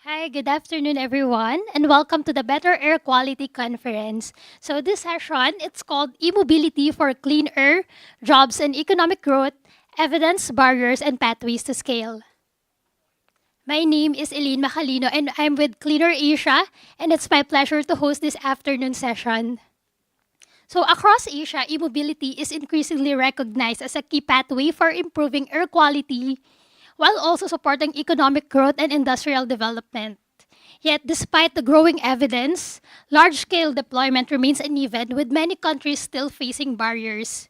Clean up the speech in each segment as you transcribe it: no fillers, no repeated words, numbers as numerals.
Hi, good afternoon, everyone, and welcome to the Better Air Quality Conference. So this session, it's called E-Mobility for Clean Air, Jobs and Economic Growth, Evidence, Barriers, and Pathways to Scale. My name is Eileen Macalino, and I'm with Cleaner Asia, and it's my pleasure to host this afternoon session. So across Asia, e-mobility is increasingly recognized as a key pathway for improving air quality while also supporting economic growth and industrial development. Yet, despite the growing evidence, large scale deployment remains uneven, with many countries still facing barriers.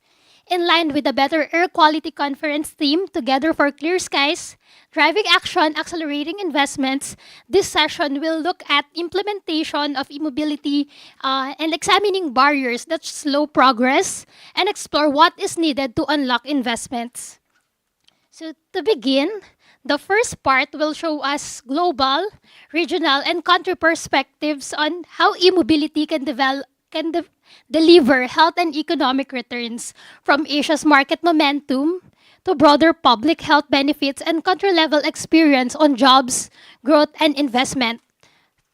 In line with the Better Air Quality Conference theme, Together for Clear Skies, Driving Action, Accelerating Investments, this session will look at implementation of e-mobility and examining barriers that slow progress and explore what is needed to unlock investments. So to begin, the first part will show us global, regional, and country perspectives on how e-mobility can deliver health and economic returns from Asia's market momentum to broader public health benefits and country-level experience on jobs, growth, and investment.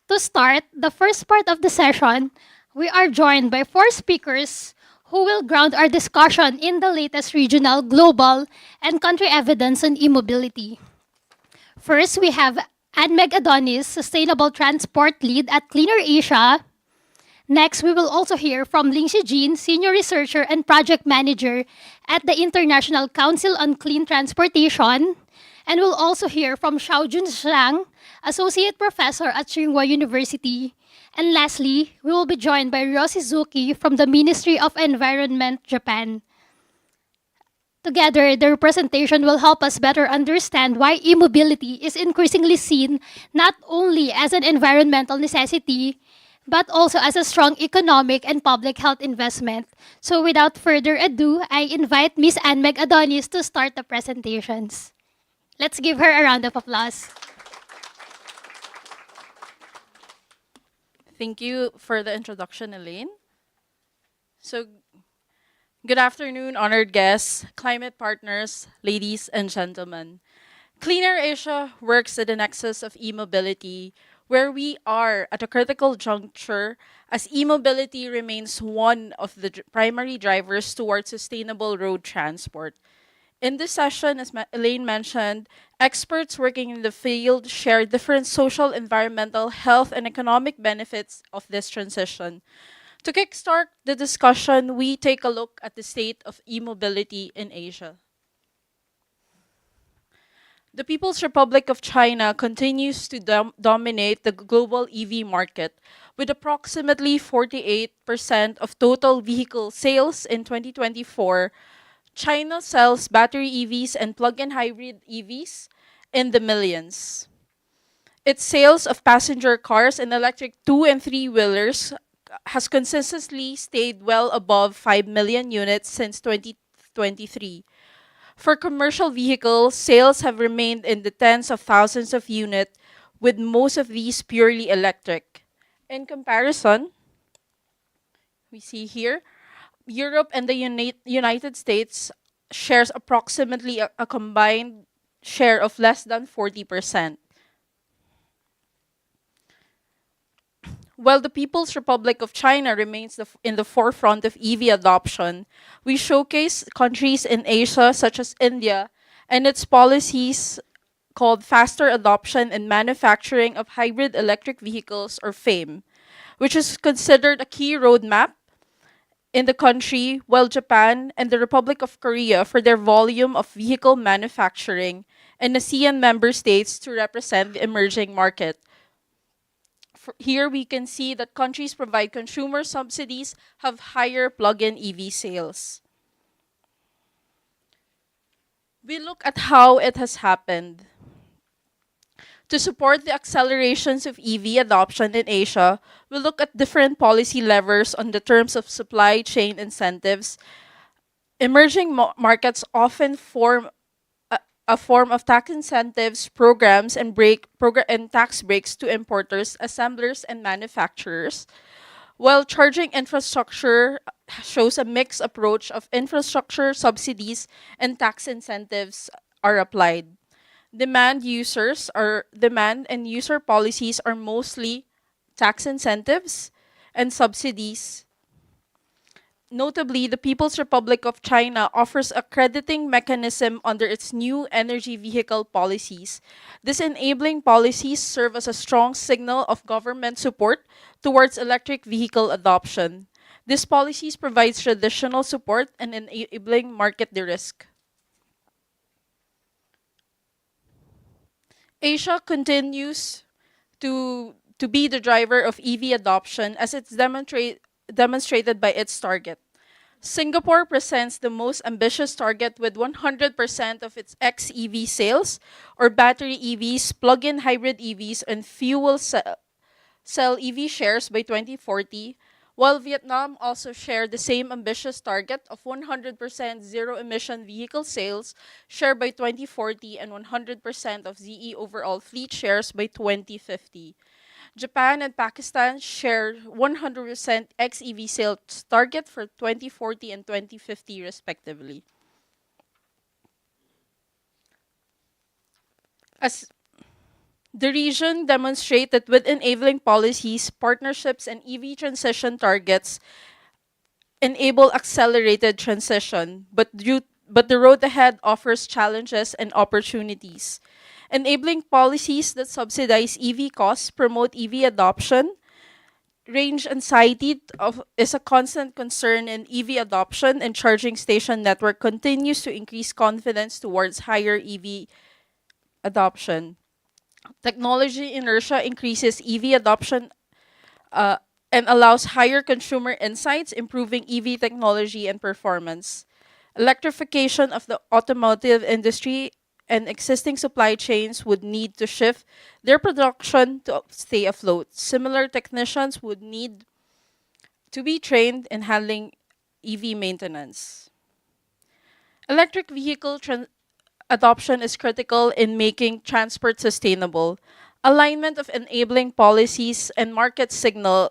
To start the first part of the session, we are joined by four speakers who will ground our discussion in the latest regional, global, and country evidence on e-mobility. First, we have Anmeg Adonis, Sustainable Transport Lead at Cleaner Asia. Next, we will also hear from Ling Jin, Senior Researcher and Project Manager at the International Council on Clean Transportation. And we'll also hear from Xiaojun Zhang, Associate Professor at Tsinghua University. And lastly, we will be joined by Ryo Suzuki from the Ministry of Environment, Japan. Together, their presentation will help us better understand why e-mobility is increasingly seen not only as an environmental necessity, but also as a strong economic and public health investment. So without further ado, I invite Ms. Anmeg Adonis to start the presentations. Let's give her a round of applause. Thank you for the introduction, Elaine. So, good afternoon, honored guests, climate partners, ladies and gentlemen. Cleaner Asia works at the nexus of e-mobility, where we are at a critical juncture as e-mobility remains one of the primary drivers towards sustainable road transport. In this session, as Elaine mentioned, experts working in the field share different social, environmental, health, and economic benefits of this transition. To kickstart the discussion, we take a look at the state of e-mobility in Asia. The People's Republic of China continues to dominate the global EV market, with approximately 48% of total vehicle sales in 2024. China sells battery EVs and plug-in hybrid EVs in the millions. Its sales of passenger cars and electric two and three-wheelers has consistently stayed well above 5 million units since 2023. For commercial vehicles, sales have remained in the tens of thousands of units, with most of these purely electric. In comparison, we see here, Europe and the United States shares approximately a combined share of less than 40%. While the People's Republic of China remains in the forefront of EV adoption, we showcase countries in Asia such as India and its policies called Faster Adoption and Manufacturing of Hybrid Electric Vehicles, or FAME, which is considered a key roadmap in the country, while Japan and the Republic of Korea for their volume of vehicle manufacturing, and ASEAN member states to represent the emerging market. Here we can see that countries provide consumer subsidies have higher plug-in EV sales. We look at how it has happened. To support the accelerations of EV adoption in Asia, we look at different policy levers on the terms of supply chain incentives. Emerging markets often form a form of tax incentives, programs, and tax breaks to importers, assemblers, and manufacturers, while charging infrastructure shows a mixed approach of infrastructure subsidies and tax incentives are applied. Demand and user policies are mostly tax incentives and subsidies. Notably, the People's Republic of China offers a crediting mechanism under its new energy vehicle policies. These enabling policies serve as a strong signal of government support towards electric vehicle adoption. These policies provide traditional support and enabling market de-risk. Asia continues to be the driver of EV adoption as it's demonstrated by its target. Singapore presents the most ambitious target with 100% of its xEV sales or battery EVs, plug-in hybrid EVs, and cell EV shares by 2040, while Vietnam also shared the same ambitious target of 100% zero-emission vehicle sales share by 2040 and 100% of ZE overall fleet shares by 2050. Japan and Pakistan share 100% xEV sales target for 2040 and 2050 respectively. As the region demonstrates that with enabling policies, partnerships, and EV transition targets enable accelerated transition, but the road ahead offers challenges and opportunities. Enabling policies that subsidize EV costs promote EV adoption. Range anxiety is a constant concern in EV adoption, and charging station network continues to increase confidence towards higher EV adoption. Technology inertia increases EV adoption uh, and allows higher consumer insights, improving EV technology and performance. Electrification of the automotive industry and existing supply chains would need to shift their production to stay afloat. Similar technicians would need to be trained in handling EV maintenance. Electric vehicle adoption is critical in making transport sustainable. Alignment of enabling policies and market signals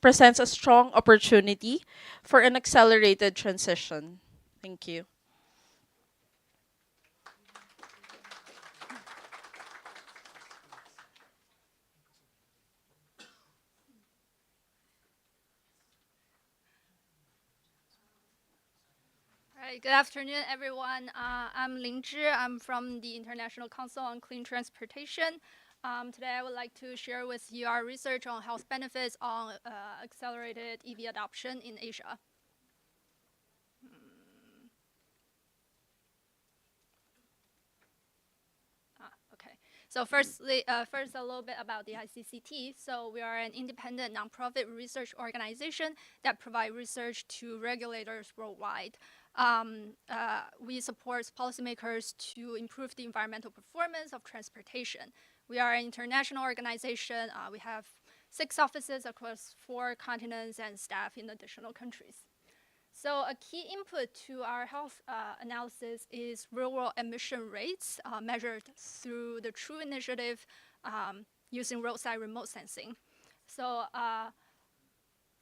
presents a strong opportunity for an accelerated transition. Thank you. All right, good afternoon, everyone. I'm Ling Zhi. I'm from the International Council on Clean Transportation. Today, I would like to share with you our research on health benefits on accelerated EV adoption in Asia. Okay. So first a little bit about the ICCT. So we are an independent nonprofit research organization that provide research to regulators worldwide. We support policymakers to improve the environmental performance of transportation. We are an international organization. We have 6 offices across 4 continents and staff in additional countries. So a key input to our health analysis is real-world emission rates measured through the TRUE initiative using roadside remote sensing. So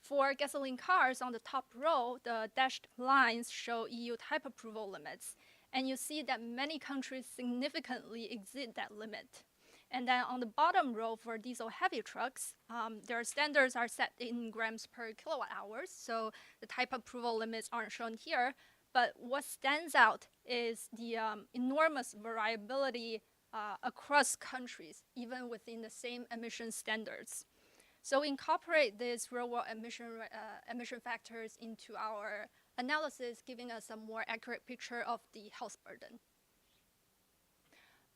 for gasoline cars on the top row, the dashed lines show EU type approval limits. And you see that many countries significantly exceed that limit. And then on the bottom row for diesel heavy trucks, their standards are set in grams per kilowatt hours. So the type approval limits aren't shown here. But what stands out is the enormous variability across countries, even within the same emission standards. So we incorporate these real-world emission factors into our analysis, giving us a more accurate picture of the health burden.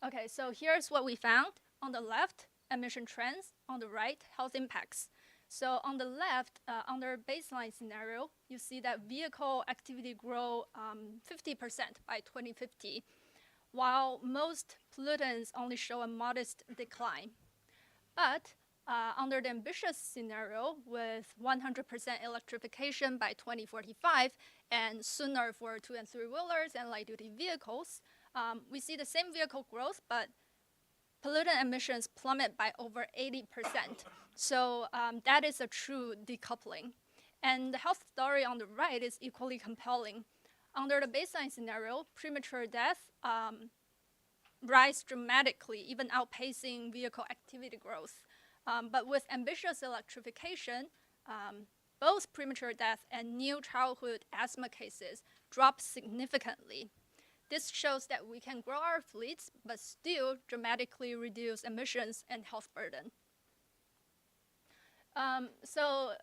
Okay, so here's what we found. On the left, emission trends. On the right, health impacts. So on the left, under baseline scenario, you see that vehicle activity grow 50% by 2050, while most pollutants only show a modest decline. But under the ambitious scenario with 100% electrification by 2045 and sooner for 2- and 3-wheelers and light-duty vehicles, we see the same vehicle growth, but pollutant emissions plummet by over 80%. So that is a true decoupling. And the health story on the right is equally compelling. Under the baseline scenario, premature death rise dramatically, even outpacing vehicle activity growth. But with ambitious electrification, both premature death and new childhood asthma cases drop significantly. This shows that we can grow our fleets, but still dramatically reduce emissions and health burden. So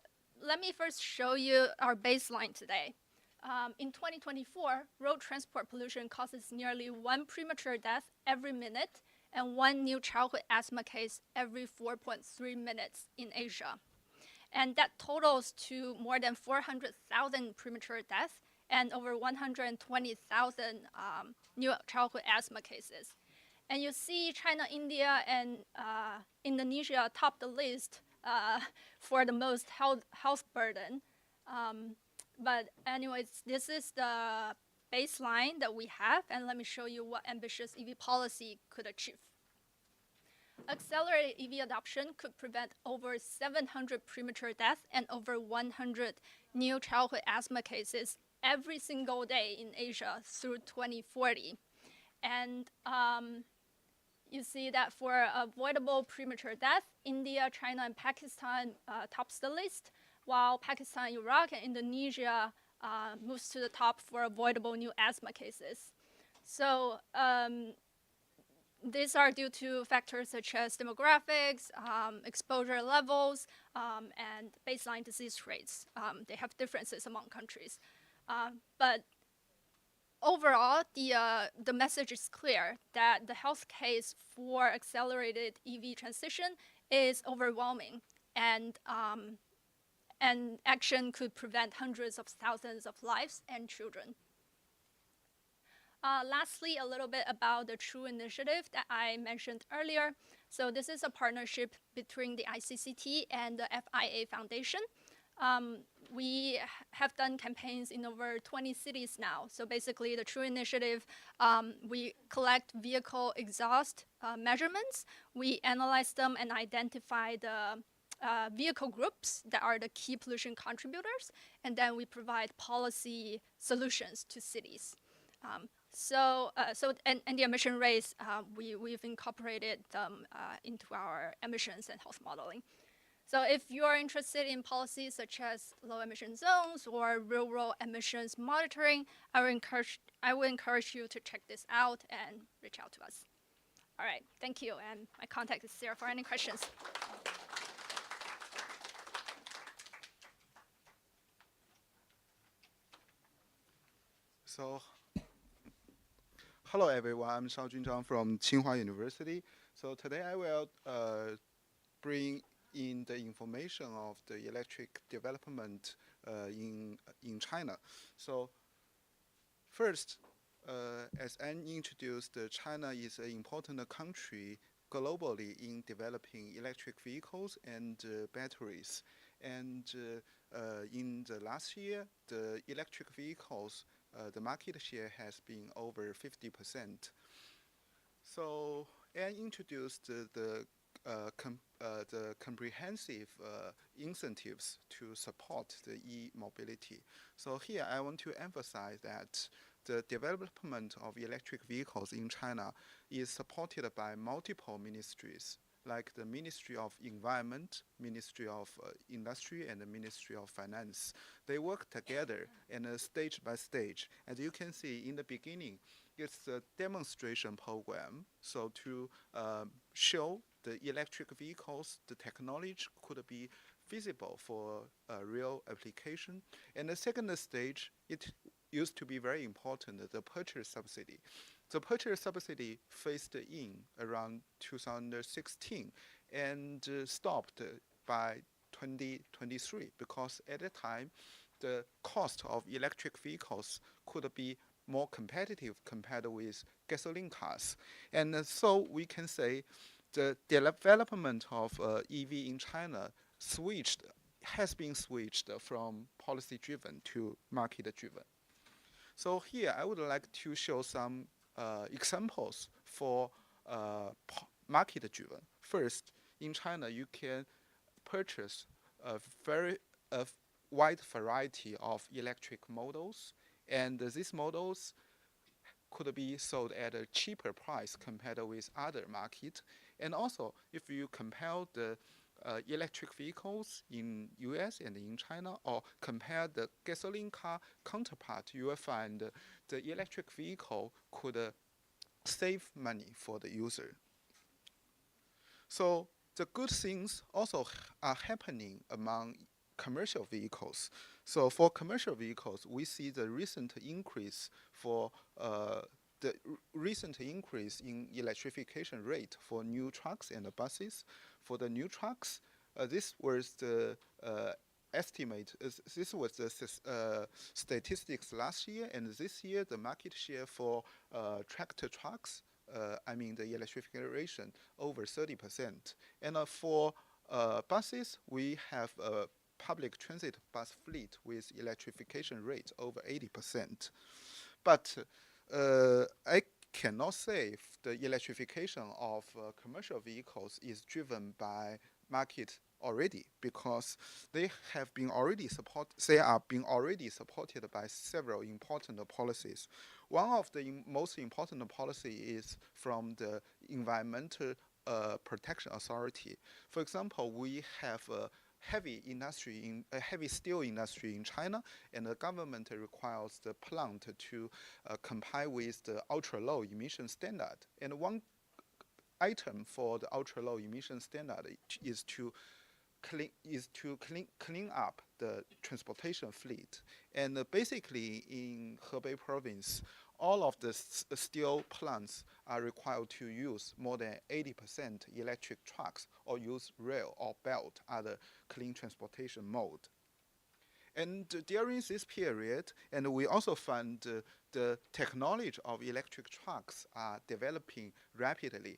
let me first show you our baseline today. In 2024, road transport pollution causes nearly 1 premature death every minute and 1 new childhood asthma case every 4.3 minutes in Asia. And that totals to more than 400,000 premature deaths and over 120,000 new childhood asthma cases. And you see China, India, and Indonesia top the list for the most health burden. But anyways, this is the baseline that we have, and let me show you what ambitious EV policy could achieve. Accelerated EV adoption could prevent over 700 premature deaths and over 100 new childhood asthma cases every single day in Asia through 2040. And you see that for avoidable premature death, India, China, and Pakistan tops the list, while Pakistan, Iraq, and Indonesia moves to the top for avoidable new asthma cases. So these are due to factors such as demographics, exposure levels, and baseline disease rates. They have differences among countries. But overall, the message is clear that the health case for accelerated EV transition is overwhelming, and action could prevent hundreds of thousands of lives and children. Lastly, a little bit about the True initiative that I mentioned earlier. So this is a partnership between the ICCT and the FIA Foundation. We have done campaigns in over 20 cities now. So basically, the True initiative, we collect vehicle exhaust measurements, we analyze them and identify the vehicle groups that are the key pollution contributors, and then we provide policy solutions to cities. And the emission rates, we've incorporated them into our emissions and health modeling. So if you're interested in policies such as low emission zones or real world emissions monitoring, I would encourage you to check this out and reach out to us. All right, thank you, and my contact is there for any questions. So, hello everyone, I'm Shao Junzhang from Tsinghua University. So today I will bring in the information of the electric development in China. So first, as Anne introduced, China is an important country globally in developing electric vehicles and batteries. And in the last year, the electric vehicles the market share has been over 50%. So Anne introduced the comprehensive incentives to support the e-mobility. So here I want to emphasize that the development of electric vehicles in China is supported by multiple ministries, like the Ministry of Environment, Ministry of Industry, and the Ministry of Finance. They work together and stage by stage. As you can see in the beginning, it's a demonstration program. So to show the electric vehicles, the technology could be feasible for real application. And the second stage, it used to be very important, the purchase subsidy. The purchase subsidy phased in around 2016 and stopped by 2023 because at the time the cost of electric vehicles could be more competitive compared with gasoline cars. And so we can say the development of EV in China has been switched from policy driven to market driven. So here I would like to show some examples for market driven. First, in China, you can purchase a wide variety of electric models, and these models could be sold at a cheaper price compared with other market. And also, if you compare the electric vehicles in US and in China, or compare the gasoline car counterpart, you will find the electric vehicle could save money for the user. So the good things also are happening among commercial vehicles. So for commercial vehicles, we see the recent increase in electrification rate for new trucks and buses. For the new trucks, this was the estimate. This was the statistics last year, and this year the market share for tractor trucks, the electrification, over 30%. And for buses, we have a public transit bus fleet with electrification rate over 80%. But I cannot say if the electrification of commercial vehicles is driven by market already, because they are being already supported by several important policies. One of the most important policy is from the Environmental Protection Authority. For example, we have a heavy steel industry in China, and the government requires the plant to comply with the ultra-low emission standard. And one item for the ultra-low emission standard is to clean up the transportation fleet. And basically in Hebei province, all of the steel plants are required to use more than 80% electric trucks, or use rail or belt, other clean transportation mode. And during this period, and we also found the technology of electric trucks are developing rapidly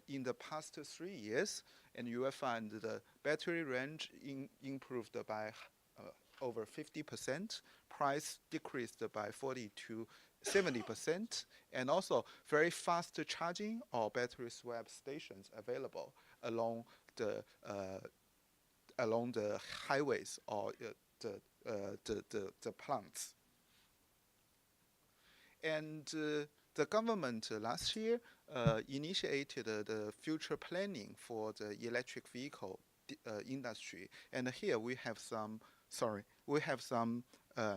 in the past 3 years, and you will find the battery range improved by over 50%, price decreased by 40 to 70%, and also very fast charging or battery swap stations available along the highways or the plants. And the government last year initiated the future planning for the electric vehicle industry. And here we have some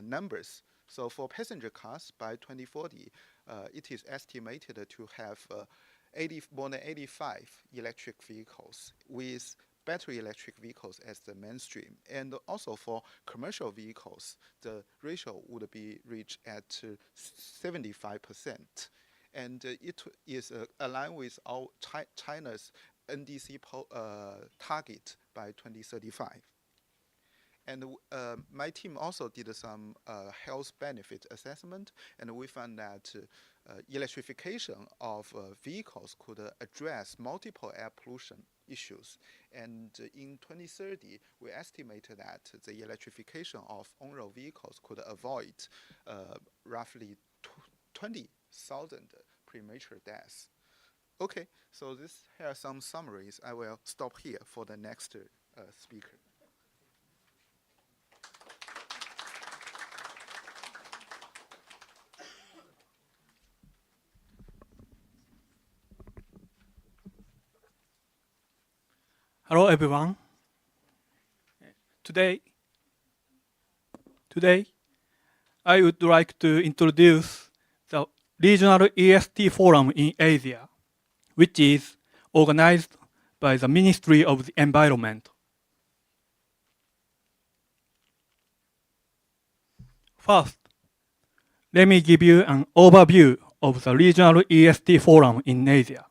numbers. So for passenger cars, by 2040, it is estimated to have more than 85 electric vehicles, with battery electric vehicles as the mainstream. And also for commercial vehicles, the ratio would be reached at 75%. And it is aligned with our China's NDC target by 2035. And my team also did some health benefit assessment, and we found that electrification of vehicles could address multiple air pollution issues. And in 2030, we estimated that the electrification of on-road vehicles could avoid roughly 20,000 premature deaths. Okay, so here are some summaries. I will stop here for the next speaker. Hello, everyone. Today, I would like to introduce the Regional EST Forum in Asia, which is organized by the Ministry of the Environment. First, let me give you an overview of the Regional EST Forum in Asia.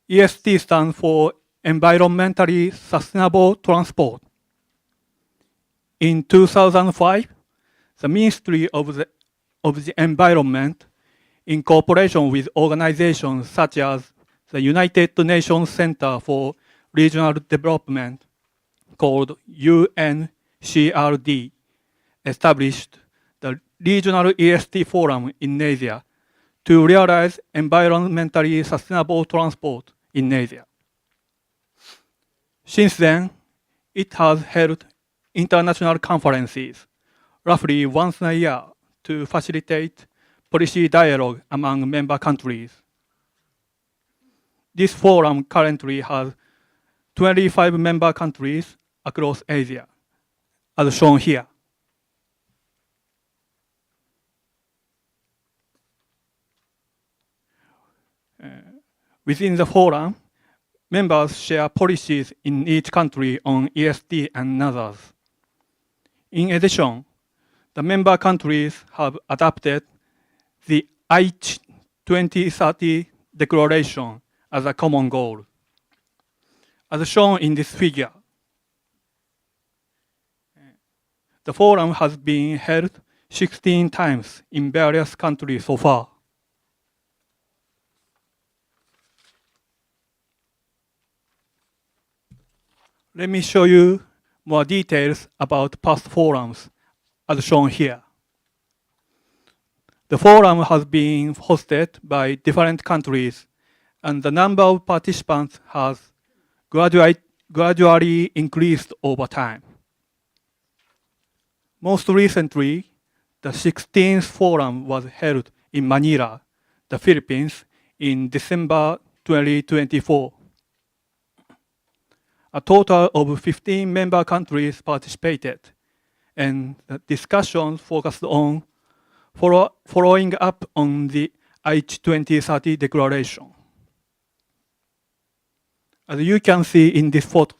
EST stands for Environmentally Sustainable Transport. In 2005, the Ministry of the Environment, in cooperation with organizations such as the United Nations Center for Regional Development, called UNCRD, established the Regional EST Forum in Asia to realize environmentally sustainable transport in Asia. Since then, it has held international conferences, roughly once a year to facilitate policy dialogue among member countries. This forum currently has 25 member countries across Asia, as shown here. Within the forum, members share policies in each country on ESD and others. In addition, the member countries have adopted the Aichi 2030 Declaration as a common goal. As shown in this figure, the forum has been held 16 times in various countries so far. Let me show you more details about past forums, as shown here. The forum has been hosted by different countries, and the number of participants has gradually increased over time. Most recently, the 16th forum was held in Manila, the Philippines, in December 2024. A total of 15 member countries participated, and the discussions focused on following up on the Aichi 2030 Declaration. As you can see in this photo,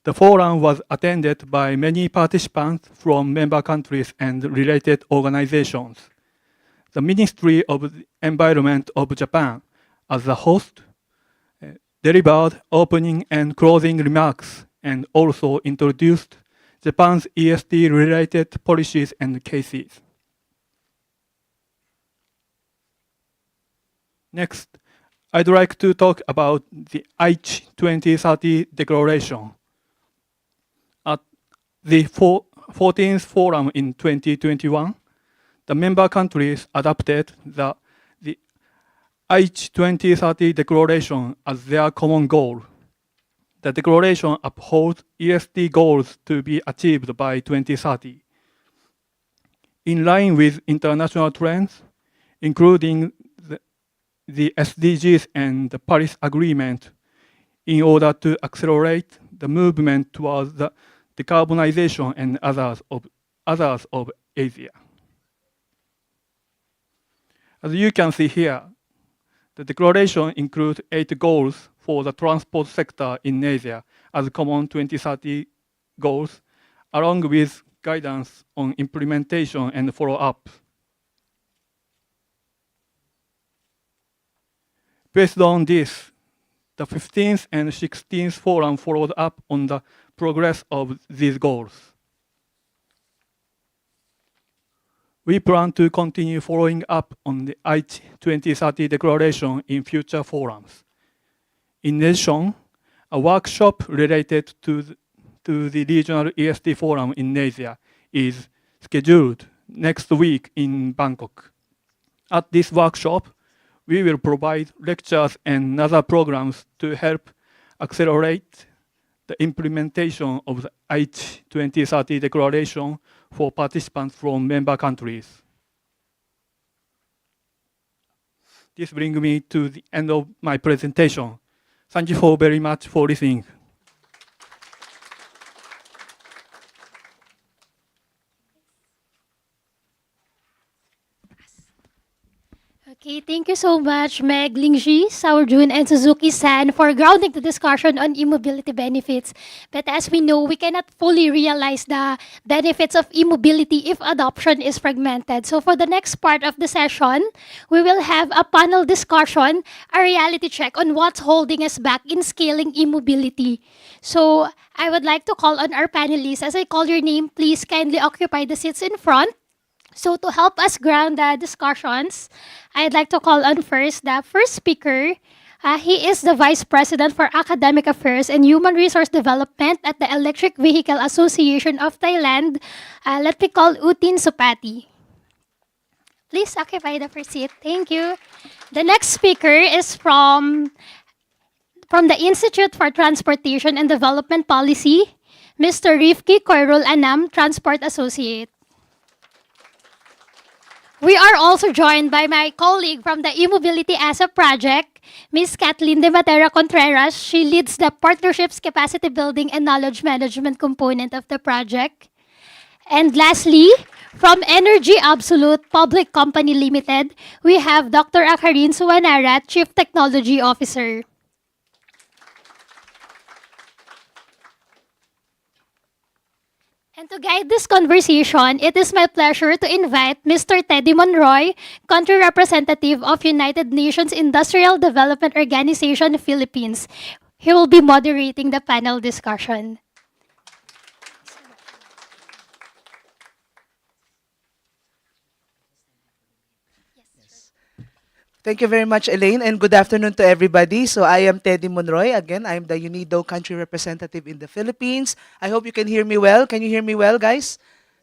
the forum was attended by many participants from member countries and related organizations. The Ministry of the Environment of Japan, as the host, delivered opening and closing remarks and also introduced Japan's ESD-related policies and cases. Next, I'd like to talk about the Aichi 2030 Declaration. At the 14th Forum in 2021, the member countries adopted the Aichi 2030 Declaration as their common goal. The declaration upholds ESD goals to be achieved by 2030. In line with international trends, including the SDGs and the Paris Agreement, in order to accelerate the movement towards the decarbonization and others of Asia. As you can see here, the declaration includes 8 goals for the transport sector in Asia as common 2030 goals, along with guidance on implementation and follow-up. Based on this, the 15th and 16th Forum followed up on the progress of these goals. We plan to continue following up on the Aichi 2030 Declaration in future forums. In addition, a workshop related to the regional ESD forum in Asia is scheduled next week in Bangkok. At this workshop, we will provide lectures and other programs to help accelerate the implementation of the Aichi 2030 Declaration for participants from member countries. This brings me to the end of my presentation. Thank you very much for listening. Okay, thank you so much, Meg, Lingji, Saojun, and Suzuki-san for grounding the discussion on e-mobility benefits. But as we know, we cannot fully realize the benefits of e-mobility if adoption is fragmented. So for the next part of the session, we will have a panel discussion, a reality check on what's holding us back in scaling e-mobility. So I would like to call on our panelists. As I call your name, please kindly occupy the seats in front. So to help us ground the discussions, I'd like to call on first the first speaker. He is the Vice President for Academic Affairs and Human Resource Development at the Electric Vehicle Association of Thailand. Let me call Utin Supati. Please occupy the first seat. Thank you. The next speaker is from From the Institute for Transportation and Development Policy, Mr. Rifki Koirul Anam, Transport Associate. We are also joined by my colleague from the e-mobility asset project, Ms. Kathleen De Matera Contreras. She leads the partnerships, capacity building, and knowledge management component of the project. And lastly, from Energy Absolute Public Company Limited, we have Dr. Akarin Suwanarat, Chief Technology Officer. And to guide this conversation, it is my pleasure to invite Mr. Teddy Monroy, Country Representative of United Nations Industrial Development Organization, Philippines. He will be moderating the panel discussion. Thank you very much, Elaine, and good afternoon to everybody. So I am Teddy Monroy. Again, I'm the UNIDO country representative in the Philippines. I hope you can hear me well. Can you hear me well, guys?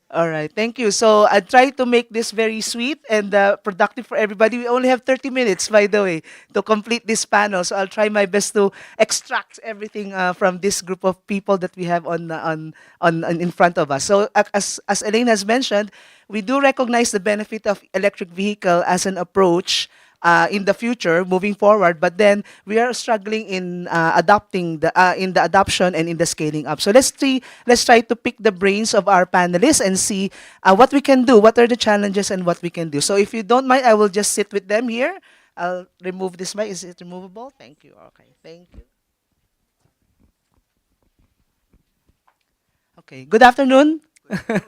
All right, thank you. So I try to make this very sweet and productive for everybody. We only have 30 minutes, by the way, to complete this panel. So I'll try my best to extract everything from this group of people that we have on in front of us. So as Elaine has mentioned, we do recognize the benefit of electric vehicle as an approach in the future, moving forward, but then we are struggling in adopting in the adoption and in the scaling up. So let's try to pick the brains of our panelists and see what we can do, what are the challenges, and what we can do. So if you don't mind, I will just sit with them here. I'll remove this mic. Is it removable? Thank you. Okay, thank you. Okay, good afternoon.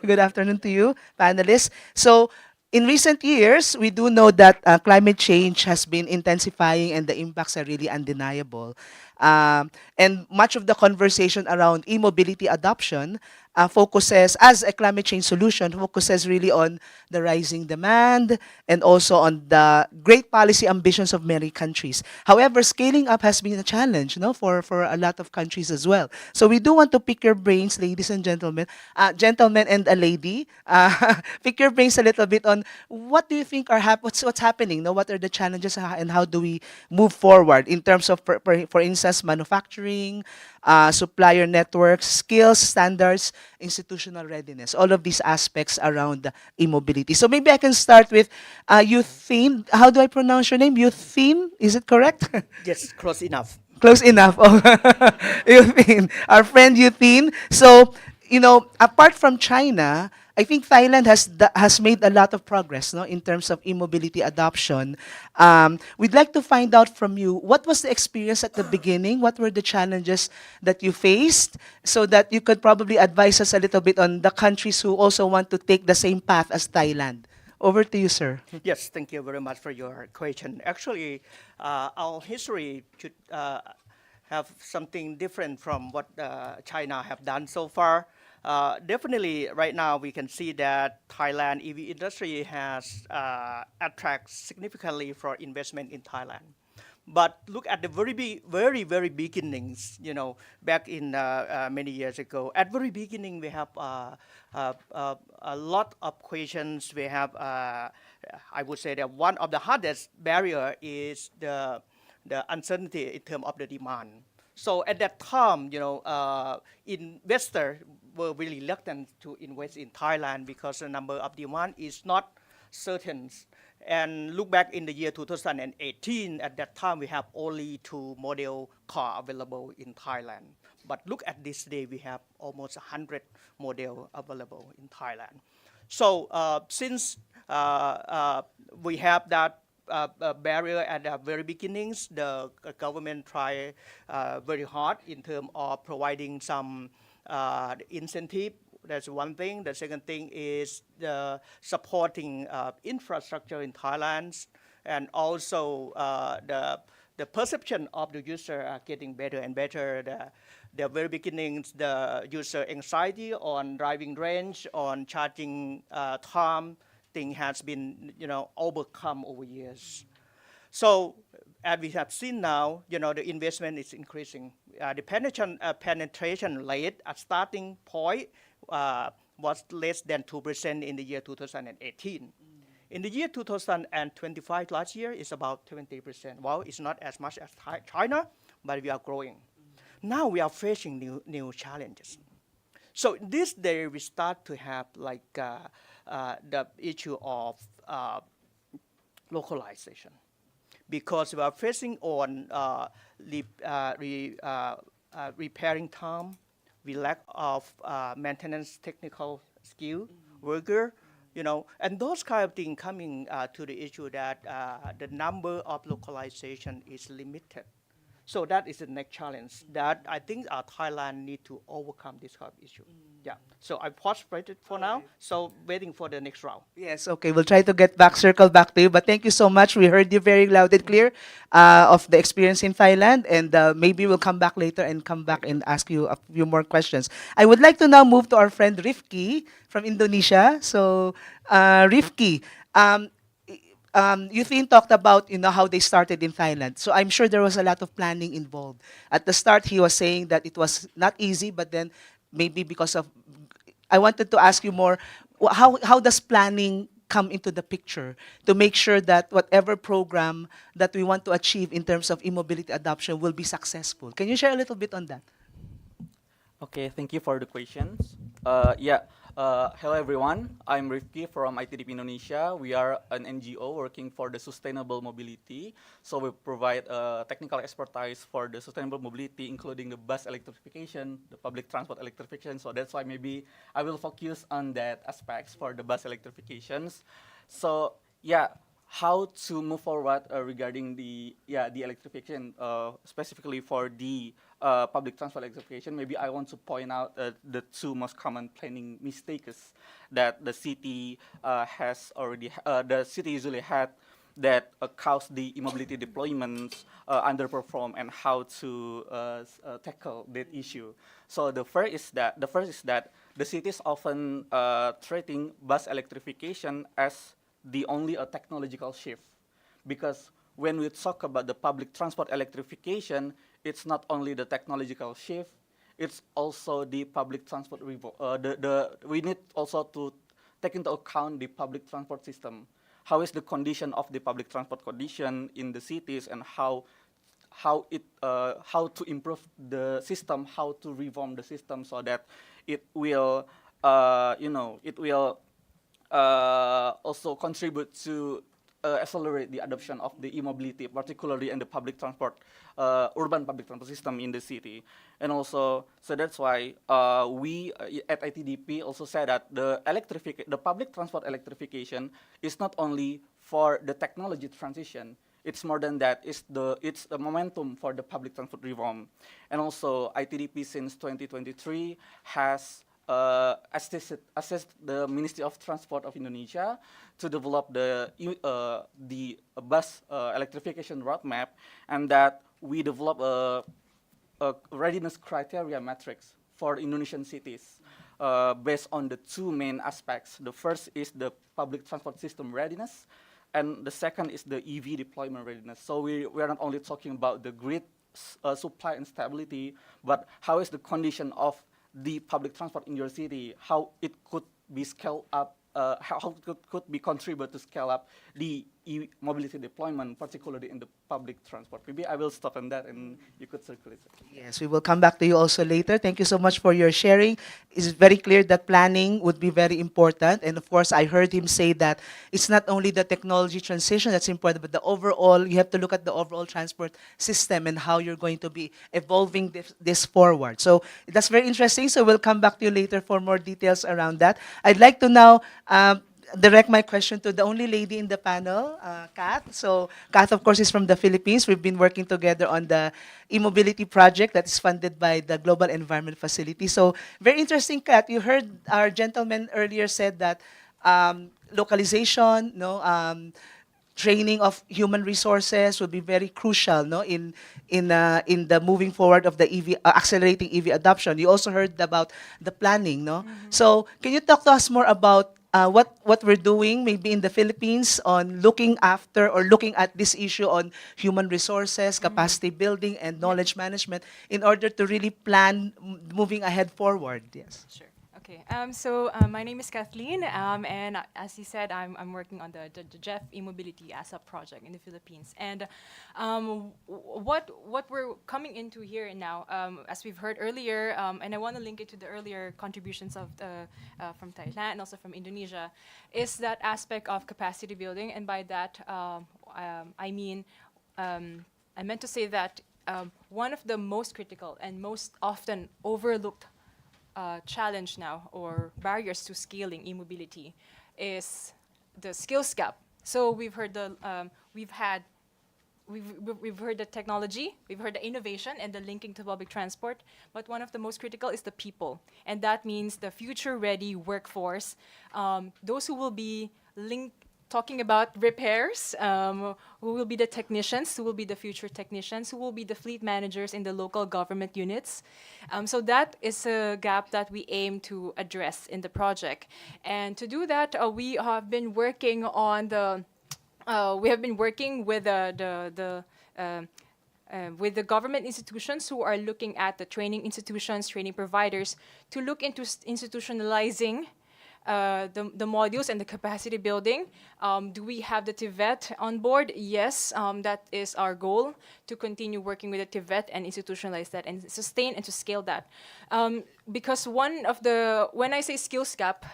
Good afternoon to you, panelists. So in recent years, we do know that climate change has been intensifying and the impacts are really undeniable. And much of the conversation around e-mobility adoption focuses, as a climate change solution, focuses really on the rising demand and also on the great policy ambitions of many countries. However, scaling up has been a challenge, for a lot of countries as well. So we do want to pick your brains, ladies and gentlemen, gentlemen and a lady, pick your brains a little bit on what do you think are what's happening, what are the challenges and how do we move forward in terms of, for instance, manufacturing, supplier networks, skills, standards, institutional readiness, all of these aspects around e-mobility. So maybe I can start with Youthine. How do I pronounce your name? Youthine, is it correct? Yes, close enough. Close enough. Oh, Youthine, our friend Youthine. So, apart from China, I think Thailand has made a lot of progress, in terms of e-mobility adoption. We'd like to find out from you, what was the experience at the beginning? What were the challenges that you faced, so that you could probably advise us a little bit on the countries who also want to take the same path as Thailand. Over to you, sir. Yes, thank you very much for your question. Actually, our history should have something different from what China have done so far. Definitely, right now we can see that Thailand EV industry has attracted significantly for investment in Thailand. But look at the very beginnings. Back in many years ago. At very beginning, we have a lot of questions. We have, I would say that one of the hardest barrier is the uncertainty in terms of the demand. So at that time, investors were really reluctant to invest in Thailand because the number of demand is not certain. And look back in the year 2018, at that time we have only 2 model car available in Thailand. But look at this day, we have almost 100 model available in Thailand. So since we have that barrier at the very beginnings, the government tried very hard in terms of providing some incentive. That's one thing. The second thing is the supporting infrastructure in Thailand, and also the perception of the user are getting better and better. The very beginnings, the user anxiety on driving range, on charging time, thing has been overcome over years. So as we have seen now, the investment is increasing. The penetration rate at starting point was less than 2% in the year 2018. In the year 2025, last year, it's about 20%. Well, it's not as much as China, but we are growing. Now we are facing new challenges. So this day we start to have like the issue of localization, because we are facing on repairing time, we lack of maintenance technical skill worker, and those kind of things coming to the issue that the number of localization is limited. So that is the next challenge that I think Thailand need to overcome this kind of issue. Yeah. So I pause it for now. So waiting for the next round. Yes, okay. We'll try to circle back to you. But thank you so much. We heard you very loud and clear of the experience in Thailand. And maybe we'll come back later and ask you a few more questions. I would like to now move to our friend Rifki from Indonesia. So, Rifki, Eugene talked about how they started in Thailand. So I'm sure there was a lot of planning involved. At the start, he was saying that it was not easy, but then maybe because of, I wanted to ask you more, how does planning come into the picture to make sure that whatever program that we want to achieve in terms of e-mobility adoption will be successful? Can you share a little bit on that? Okay, thank you for the questions. Hello everyone. I'm Rifki from ITDP Indonesia. We are an NGO working for the sustainable mobility. So we provide technical expertise for the sustainable mobility, including the bus electrification, the public transport electrification. So that's why maybe I will focus on that aspects for the bus electrifications. So yeah, how to move forward regarding the electrification, specifically for the public transport electrification. Maybe I want to point out the two most common planning mistakes that the city the city usually had that cause the e-mobility deployments underperform, and how to tackle that issue. So the first is that the cities often treating bus electrification as the only a technological shift, because when we talk about the public transport electrification, it's not only the technological shift, it's also the public transport we need also to take into account the public transport system. How is the condition of the public transport condition in the cities, and how to improve the system, how to reform the system so that it will also contribute to accelerate the adoption of the e-mobility, particularly in the public transport, urban public transport system in the city. And also, so that's why we at ITDP also said that the public transport electrification is not only for the technology transition, it's more than that. It's the momentum for the public transport reform. And also, ITDP since 2023 has assessed the Ministry of Transport of Indonesia to develop the bus electrification roadmap, and that we develop a readiness criteria matrix for Indonesian cities based on the two main aspects. The first is the public transport system readiness, and the second is the EV deployment readiness. So we are not only talking about the grid supply and stability, but how is the condition of the public transport in your city, how it could be scaled up, how it could be contribute to scale up the e-mobility deployment, particularly in the public transport. Maybe I will stop on that, and you could circulate. Yes, we will come back to you also later. Thank you so much for your sharing. It's very clear that planning would be very important. And of course, I heard him say that it's not only the technology transition that's important, but the overall, you have to look at the overall transport system and how you're going to be evolving this forward. So that's very interesting. So we'll come back to you later for more details around that. I'd like to now direct my question to the only lady in the panel, Kath. So Kath, of course, is from the Philippines. We've been working together on the e-mobility project that is funded by the Global Environment Facility. So very interesting, Kath. You heard our gentleman earlier said that localization, training of human resources will be very crucial, in the moving forward of the EV, accelerating EV adoption. You also heard about the planning, no? Mm-hmm. So can you talk to us more about what we're doing maybe in the Philippines on looking after or looking at this issue on human resources, capacity building, and knowledge management in order to really plan moving ahead forward? Yes. Sure. Okay, my name is Kathleen, and as he said, I'm working on the Jeff e-mobility as a project in the Philippines. And what we're coming into here and now, as we've heard earlier, and I want to link it to the earlier contributions of from Thailand and also from Indonesia, is that aspect of capacity building. And by that, I mean, I meant to say that one of the most critical and most often overlooked challenge now or barriers to scaling e-mobility is the skills gap. So we've heard we've heard the technology, we've heard the innovation and the linking to public transport, but one of the most critical is the people, and that means the future-ready workforce, those who will be talking about repairs, who will be the technicians, who will be the future technicians, who will be the fleet managers in the local government units. So that is a gap that we aim to address in the project. And to do that, we have been working on with the government institutions who are looking at the training institutions, training providers, to look into institutionalizing the modules and the capacity building. Do we have the TVET on board? Yes, that is our goal, to continue working with the TVET and institutionalize that and sustain and to scale that. Because when I say skills gap,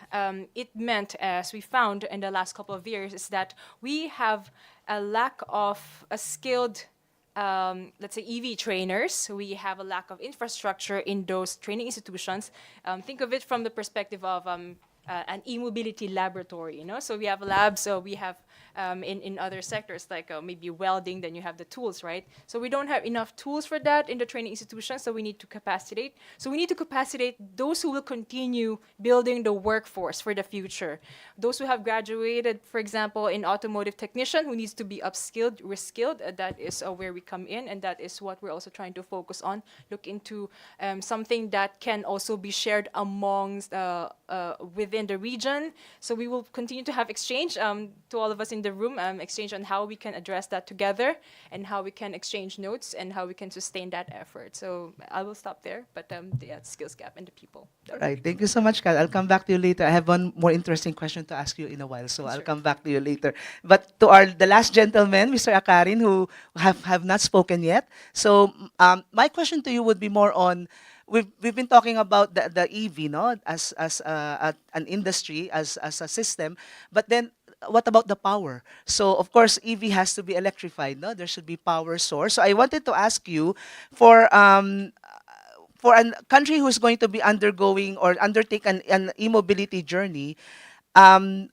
it meant, as we found in the last couple of years, is that we have a lack of a skilled let's say EV trainers. We have a lack of infrastructure in those training institutions. Think of it from the perspective of an e-mobility laboratory, you know? So we have labs, so we have in other sectors like maybe welding, then you have the tools, right? So we don't have enough tools for that in the training institutions, so we need to capacitate. So we need to capacitate those who will continue building the workforce for the future. Those who have graduated, for example, in automotive technician, who needs to be upskilled, reskilled, that is where we come in, and that is what we're also trying to focus on, look into something that can also be shared amongst within the region. So we will continue to have exchange to all of us in the room, exchange on how we can address that together and how we can exchange notes and how we can sustain that effort. So I will stop there, but yeah, skills gap and the people. All right, thank you so much, Kat. I'll come back to you later. I have one more interesting question to ask you in a while, so I'll Sure. come back to you later. But to the last gentleman, Mr. Akarin, who have not spoken yet. So my question to you would be more on, we've been talking about the EV, no, as an industry, as a system, but then what about the power? So of course EV has to be electrified, no? There should be power source. So I wanted to ask you, for a country who's going to be undergoing or undertake an e-mobility journey,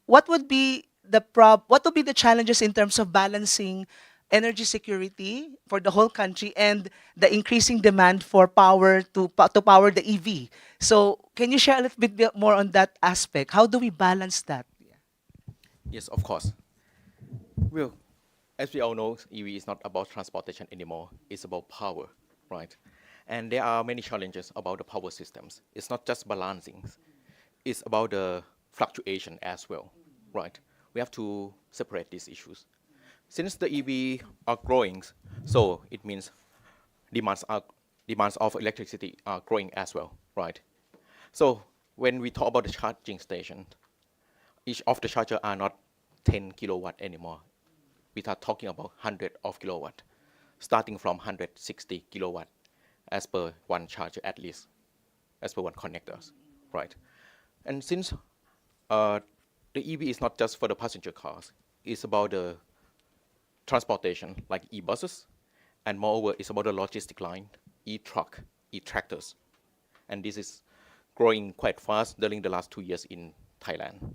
what would be the challenges in terms of balancing energy security for the whole country and the increasing demand for power to power the EV? So can you share a little bit more on that aspect? How do we balance that? Yes, of course. Well, as we all know, EV is not about transportation anymore. It's about power, right? And there are many challenges about the power systems. It's not just balancing. It's about the fluctuation as well, right? We have to separate these issues. Since the EV are growing, so it means demands of electricity are growing as well, right? So when we talk about the charging station, each of the charger are not 10 kilowatt anymore. We are talking about 100 of kilowatt, starting from 160 kilowatt as per one charger at least, as per one connectors, right? And since the EV is not just for the passenger cars, it's about the transportation like e-buses, and moreover, it's about the logistic line, e-truck, e-tractors. And this is growing quite fast during the last 2 years in Thailand.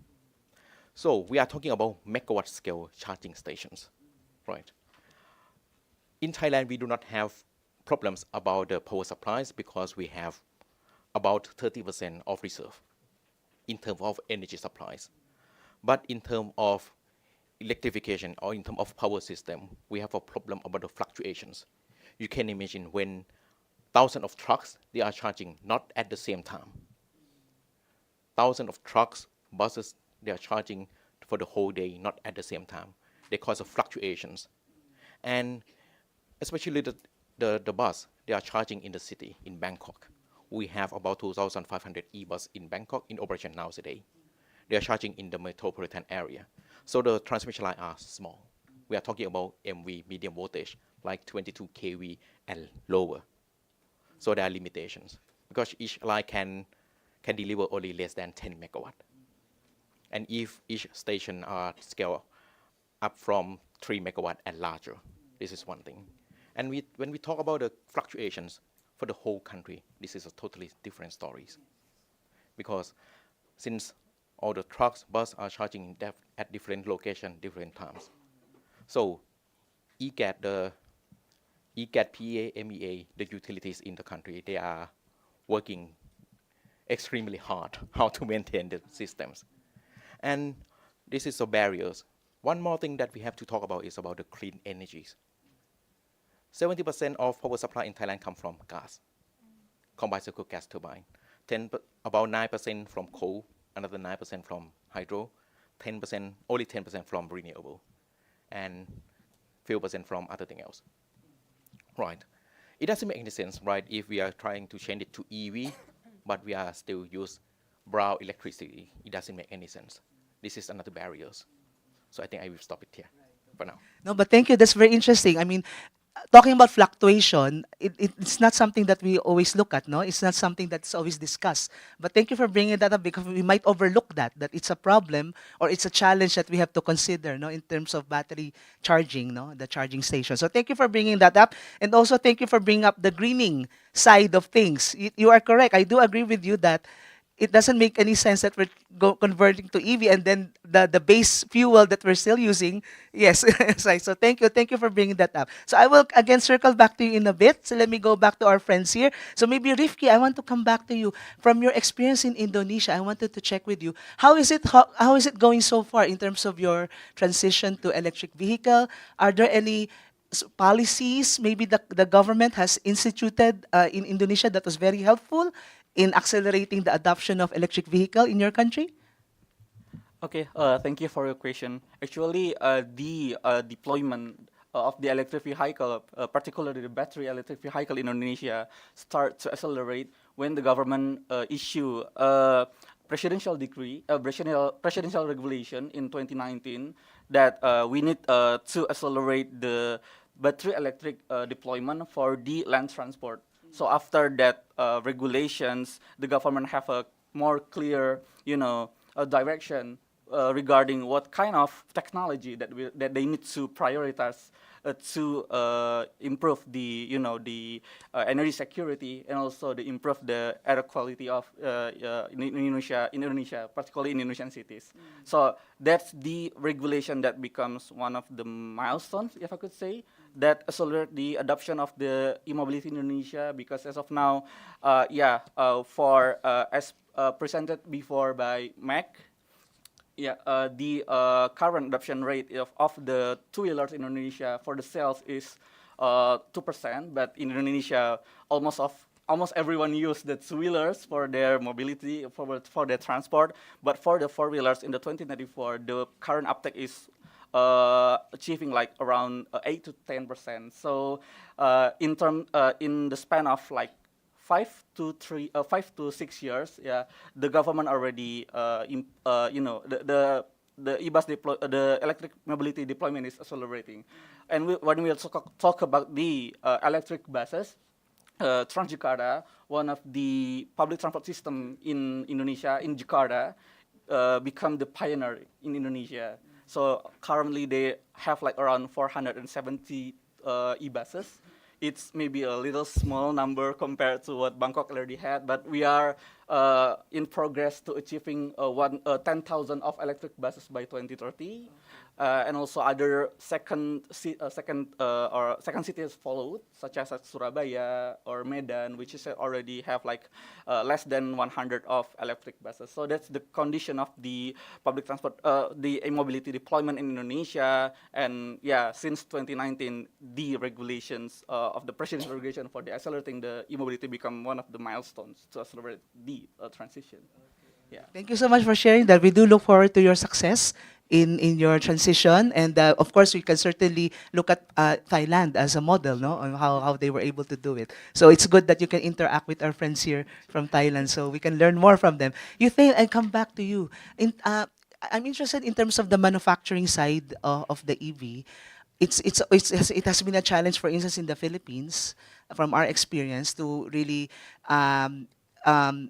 So we are talking about megawatt scale charging stations, right? In Thailand, we do not have problems about the power supplies because we have about 30% of reserve in terms of energy supplies. But in terms of electrification or in terms of power system, we have a problem about the fluctuations. You can imagine when thousands of trucks, they are charging not at the same time. Thousands of trucks, buses, they are charging for the whole day, not at the same time. They cause fluctuations. And especially the bus, they are charging in the city, in Bangkok. we have about 2,500 e-bus in Bangkok in operation now today. They are charging in the metropolitan area. So the transmission lines are small. We are talking about MV, medium voltage, like 22 kV and lower. So there are limitations because each line can deliver only less than 10 megawatt. And if each station are scaled up from 3 megawatt and larger, this is one thing. And when we talk about the fluctuations for the whole country, this is a totally different stories. Because since all the trucks, bus are charging at different locations, different times. So EGAT, PEA, MEA, the utilities in the country, they are working extremely hard how to maintain the systems. And this is the barriers. One more thing that we have to talk about is about the clean energies. 70% of power supply in Thailand come from gas, combined cycle gas turbine. About 9% from coal, another 9% from hydro, only 10% from renewable, and few percent from other thing else. Right. It doesn't make any sense, right, if we are trying to change it to EV, but we are still use brown electricity. It doesn't make any sense. This is another barriers. So I think I will stop it here for now. No, but thank you. That's very interesting. I mean, talking about fluctuation, it's not something that we always look at, no? It's not something that's always discussed. But thank you for bringing that up because we might overlook that it's a problem or it's a challenge that we have to consider, no, in terms of battery charging, no, the charging station. So thank you for bringing that up. And also thank you for bringing up the greening side of things. You are correct. I do agree with you that it doesn't make any sense that we're converting to EV and then the base fuel that we're still using. Yes, so thank you for bringing that up. So I will again circle back to you in a bit. So let me go back to our friends here. So maybe Rifki, I want to come back to you. From your experience in Indonesia, I wanted to check with you. How is it going so far in terms of your transition to electric vehicle? Are there any policies maybe the government has instituted in Indonesia that was very helpful in accelerating the adoption of electric vehicle in your country? Okay, thank you for your question. Actually, the deployment of the electric vehicle, particularly the battery electric vehicle in Indonesia, start to accelerate when the government issue a presidential decree, presidential regulation in 2019 that we need to accelerate the battery electric deployment for the land transport. So after that regulations, the government have a more clear, direction regarding what kind of technology that they need to prioritize to improve the, the energy security and also to improve the air quality of in Indonesia, particularly in Indonesian cities. So that's the regulation that becomes one of the milestones, if I could say, that accelerate the adoption of the e-mobility in Indonesia, because as of now, for as presented before by Mac, the current adoption rate of the two-wheelers in Indonesia for the sales is 2%, but in Indonesia, almost everyone use the two-wheelers for their mobility, for their transport, but for the four-wheelers in the 2024, the current uptake is achieving like around 8 to 10%. So in the span of like 5 to 6 years, the government already, the the electric mobility deployment is accelerating. And when we also talk about the electric buses, Transjakarta, one of the public transport system in Indonesia, in Jakarta, become the pioneer in Indonesia. So currently they have like around 470 e-buses. It's maybe a little small number compared to what Bangkok already had, but we are in progress to achieving 10,000 of electric buses by 2030, and also other second cities followed, such as Surabaya or Medan, which is already have like less than 100 of electric buses. So that's the condition of the public transport, the e-mobility deployment in Indonesia, and since 2019, the regulations of the presidential regulation for the accelerating the e-mobility become one of the milestones to accelerate the transition. Yeah. Thank you so much for sharing that. We do look forward to your success in your transition. And of course, we can certainly look at Thailand as a model, no, on how they were able to do it. So it's good that you can interact with our friends here from Thailand so we can learn more from them. You think I come back to you. I'm interested in terms of the manufacturing side of the EV. It has been a challenge, for instance, in the Philippines, from our experience, to really um, um,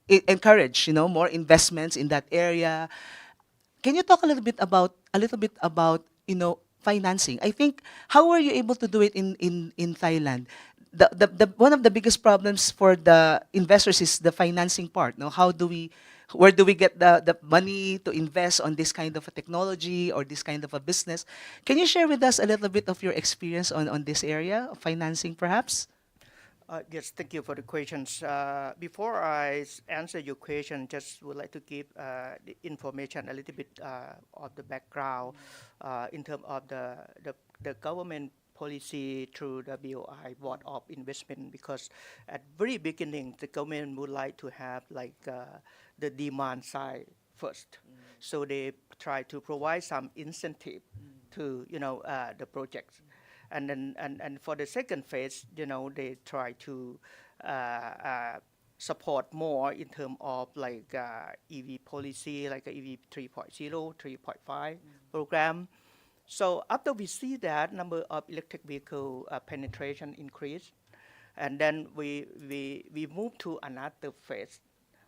encourage, more investments in that area. Can you talk a little bit about financing? I think, how were you able to do it in Thailand? The one of the biggest problems for the investors is the financing part. No, where do we get the money to invest on this kind of a technology or this kind of a business? Can you share with us a little bit of your experience on this area of financing, perhaps? Yes, thank you for the questions. Before answer your question, just would like to give the information a little bit of the background in terms of the government policy through the BOI, Board of Investment, because at very beginning, the government would like to have like the demand side first. So they try to provide some incentive to, the projects. And then and for the second phase, they try to support more in terms of like EV policy, like a EV 3.0, 3.5 program. So after we see that number of electric vehicle penetration increase, and then we move to another phase,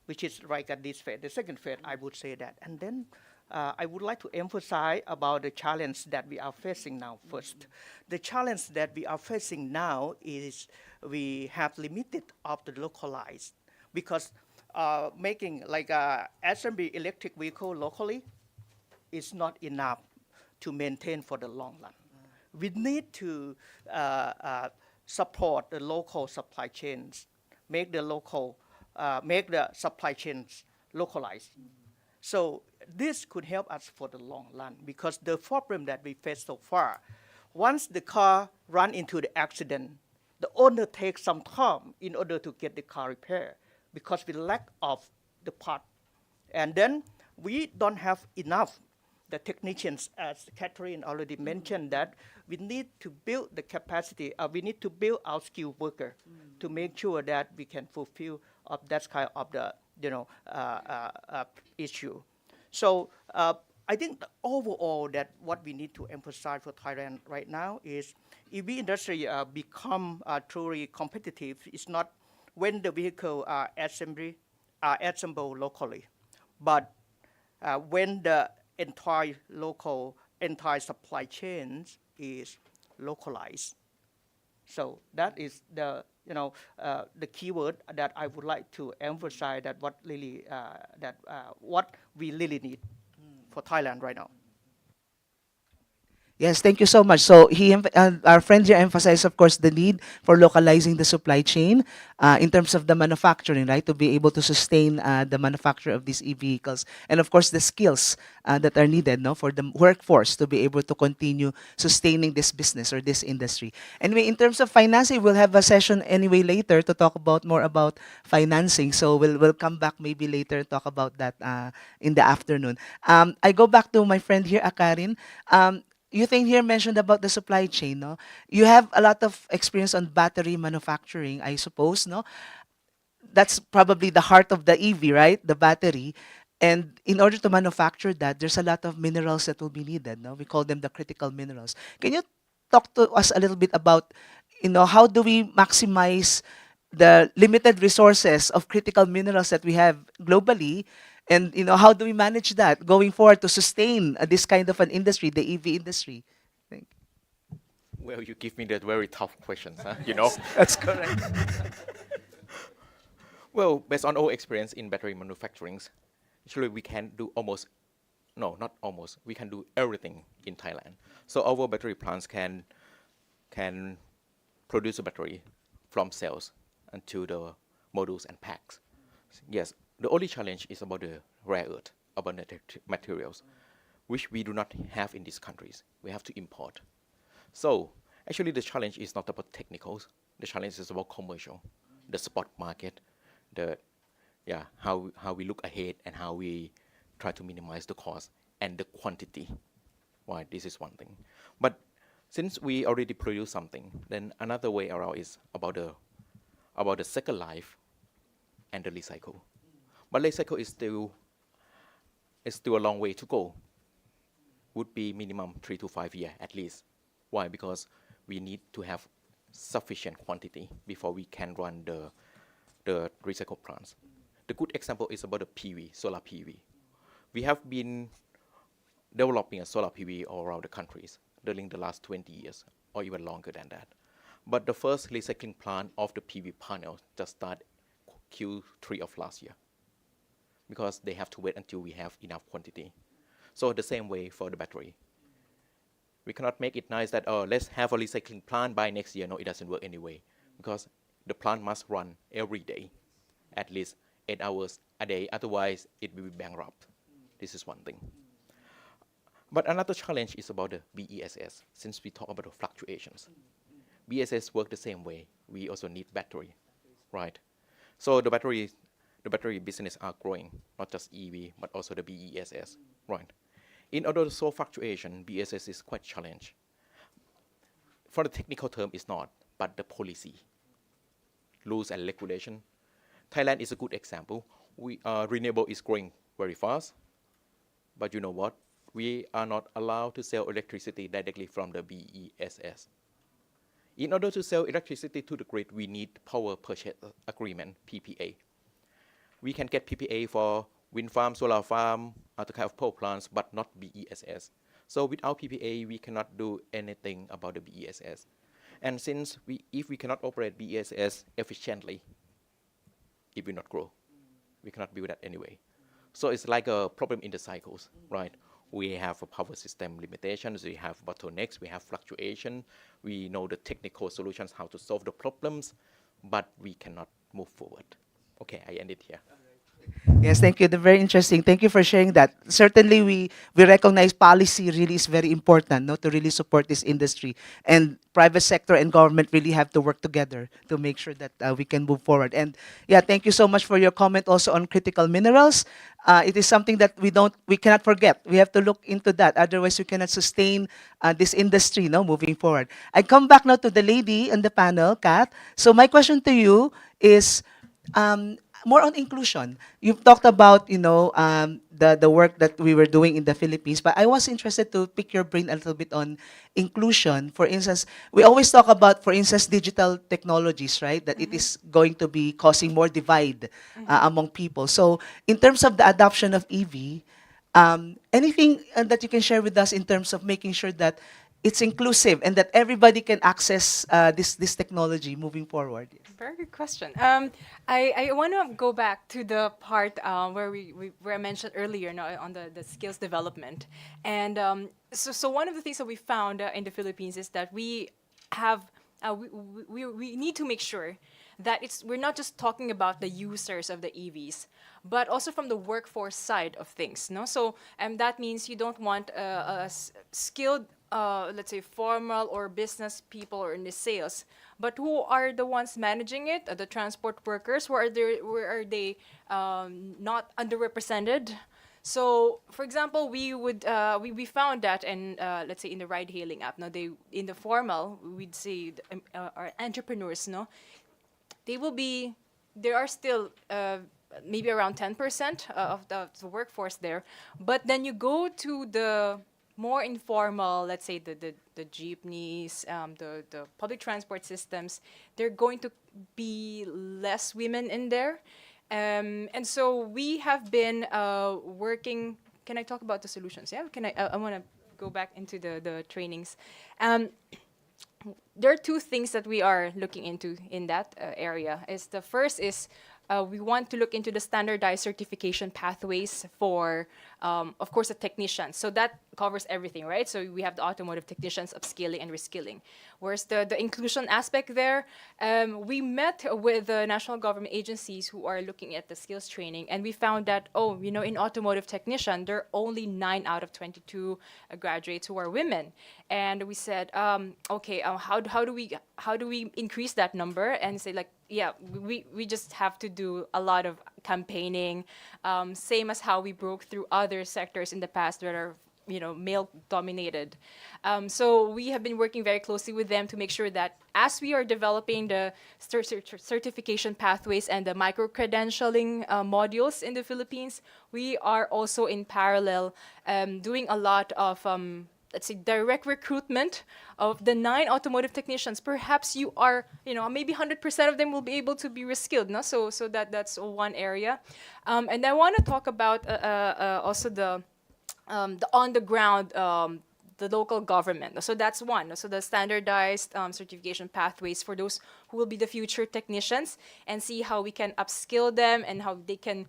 which is like at this phase, the second phase, I would say that. And then I would like to emphasize about the challenge that we are facing now first. The challenge that we are facing now is we have limited of the localized, because making like assembly electric vehicle locally is not enough to maintain for the long run. We need to support the local supply chains, make the supply chains localized. So this could help us for the long run, because the problem that we face so far, once the car run into the accident, the owner takes some time in order to get the car repaired, because we lack of the part. And then we don't have enough the technicians, as Catherine already mentioned, that we need to build the capacity, we need to build our skilled worker to make sure that we can fulfill of that kind of the issue. So I think overall that what we need to emphasize for Thailand right now is EV industry become truly competitive. It's not when the vehicle are assembled locally, but when the entire supply chains is localized. So that is the keyword that I would like to emphasize, that what we really need for Thailand right now. Yes, thank you so much. So our friend here emphasized, of course, the need for localizing the supply chain in terms of the manufacturing, right, to be able to sustain the manufacture of these e-vehicles, and of course the skills that are needed, no, for the workforce to be able to continue sustaining this business or this industry. Anyway, in terms of financing, we'll have a session anyway later to talk about more about financing. So we'll come back maybe later and talk about that in the afternoon. I go back to my friend here, Akarin. You think here mentioned about the supply chain, no? You have a lot of experience on battery manufacturing, I suppose, no? That's probably the heart of the EV, right? The battery. And in order to manufacture that, there's a lot of minerals that will be needed, no? We call them the critical minerals. Can you talk to us a little bit about, how do we maximize the limited resources of critical minerals that we have globally? And how do we manage that going forward to sustain this kind of an industry, the EV industry? Thank you. Well, you give me that very tough questions, huh? You know. That's correct. Well, based on our experience in battery manufacturing, actually we can do not almost, we can do everything in Thailand. So our battery plants can produce a battery from cells into the modules and packs. Yes, the only challenge is about the rare earth, about the materials, which we do not have in these countries. We have to import. So actually the challenge is not about technicals. The challenge is about commercial, the spot market, the Yeah, how we look ahead and how we try to minimize the cost and the quantity. Right, this is one thing. But since we already produce something, then another way around is about the second life and the recycle. But recycle is still a long way to go. Would be minimum 3 to 5 years at least. Why? Because we need to have sufficient quantity before we can run the recycle plants. The good example is about the PV, solar PV. We have been developing a solar PV all around the countries during the last 20 years or even longer than that. But the first recycling plant of the PV panel just started Q3 of last year because they have to wait until we have enough quantity. So the same way for the battery. We cannot make it nice that, oh, let's have a recycling plant by next year. No, it doesn't work anyway because the plant must run every day, at least 8 hours a day. Otherwise, it will be bankrupt. This is one thing. But another challenge is about the BESS, since we talk about the fluctuations. BESS work the same way. We also need battery, right? So the battery business are growing, not just EV, but also the BESS, right? In order to solve fluctuation, BESS is quite challenged. For the technical term, it's not, but the policy, rules and regulation. Thailand is a good example. Renewable is growing very fast, but you know what? We are not allowed to sell electricity directly from the BESS. In order to sell electricity to the grid, we need power purchase agreement, PPA. We can get PPA for wind farm, solar farm, other kind of power plants, but not BESS. So without PPA, we cannot do anything about the BESS. And since if we cannot operate BESS efficiently, it will not grow. We cannot build that anyway. So it's like a problem in the cycles, right? We have a power system limitations, we have bottlenecks, we have fluctuation, we know the technical solutions, how to solve the problems, but we cannot move forward. Okay, I end it here. Yes, thank you. They're very interesting. Thank you for sharing that. Certainly, we recognize policy really is very important, no, to really support this industry. And private sector and government really have to work together to make sure that we can move forward. And yeah, thank you so much for your comment also on critical minerals. It is something that we cannot forget. We have to look into that. Otherwise, we cannot sustain this industry, no, moving forward. I come back now to the lady in the panel, Kat. So my question to you is, more on inclusion. You've talked about, the work that we were doing in the Philippines, but I was interested to pick your brain a little bit on inclusion. For instance, we always talk about, for instance, digital technologies, right? That it is going to be causing more divide among people. So in terms of the adoption of EV, anything that you can share with us in terms of making sure that it's inclusive and that everybody can access this technology moving forward? Very good question. I want to go back to the part where I mentioned earlier, on the skills development. And so one of the things that we found in the Philippines is that we have we need to make sure that we're not just talking about the users of the EVs, but also from the workforce side of things. No, so that means you don't want a skilled, let's say, formal or business people or in the sales, but who are the ones managing it? The transport workers. Where are they not underrepresented? So, for example, we found that in let's say in the ride-hailing app. Now, in the formal, we'd say our entrepreneurs. No, there are still maybe around 10% of the workforce there. But then you go to the more informal, let's say the jeepneys, the public transport systems, they're going to be less women in there. And so we have been working. Can I talk about the solutions? Yeah, I want to go back into the trainings. There are two things that we are looking into in that area. The first is we want to look into the standardized certification pathways for, of course, the technicians. So that covers everything, right? So we have the automotive technicians, upskilling and reskilling. Whereas the inclusion aspect there, we met with the national government agencies who are looking at the skills training, and we found that, in automotive technician, there are only 9 out of 22 graduates who are women. And we said, okay, how do we increase that number and say like yeah, we just have to do a lot of campaigning, same as how we broke through other sectors in the past that are, male dominated. So we have been working very closely with them to make sure that as we are developing the certification pathways and the micro credentialing modules in the Philippines, we are also in parallel doing a lot of let's say direct recruitment of the 9 automotive technicians. Perhaps you are, maybe 100% of them will be able to be reskilled. No? So that's one area. And I want to talk about also the on the ground, the local government. So that's one. So the standardized certification pathways for those who will be the future technicians, and see how we can upskill them and how they can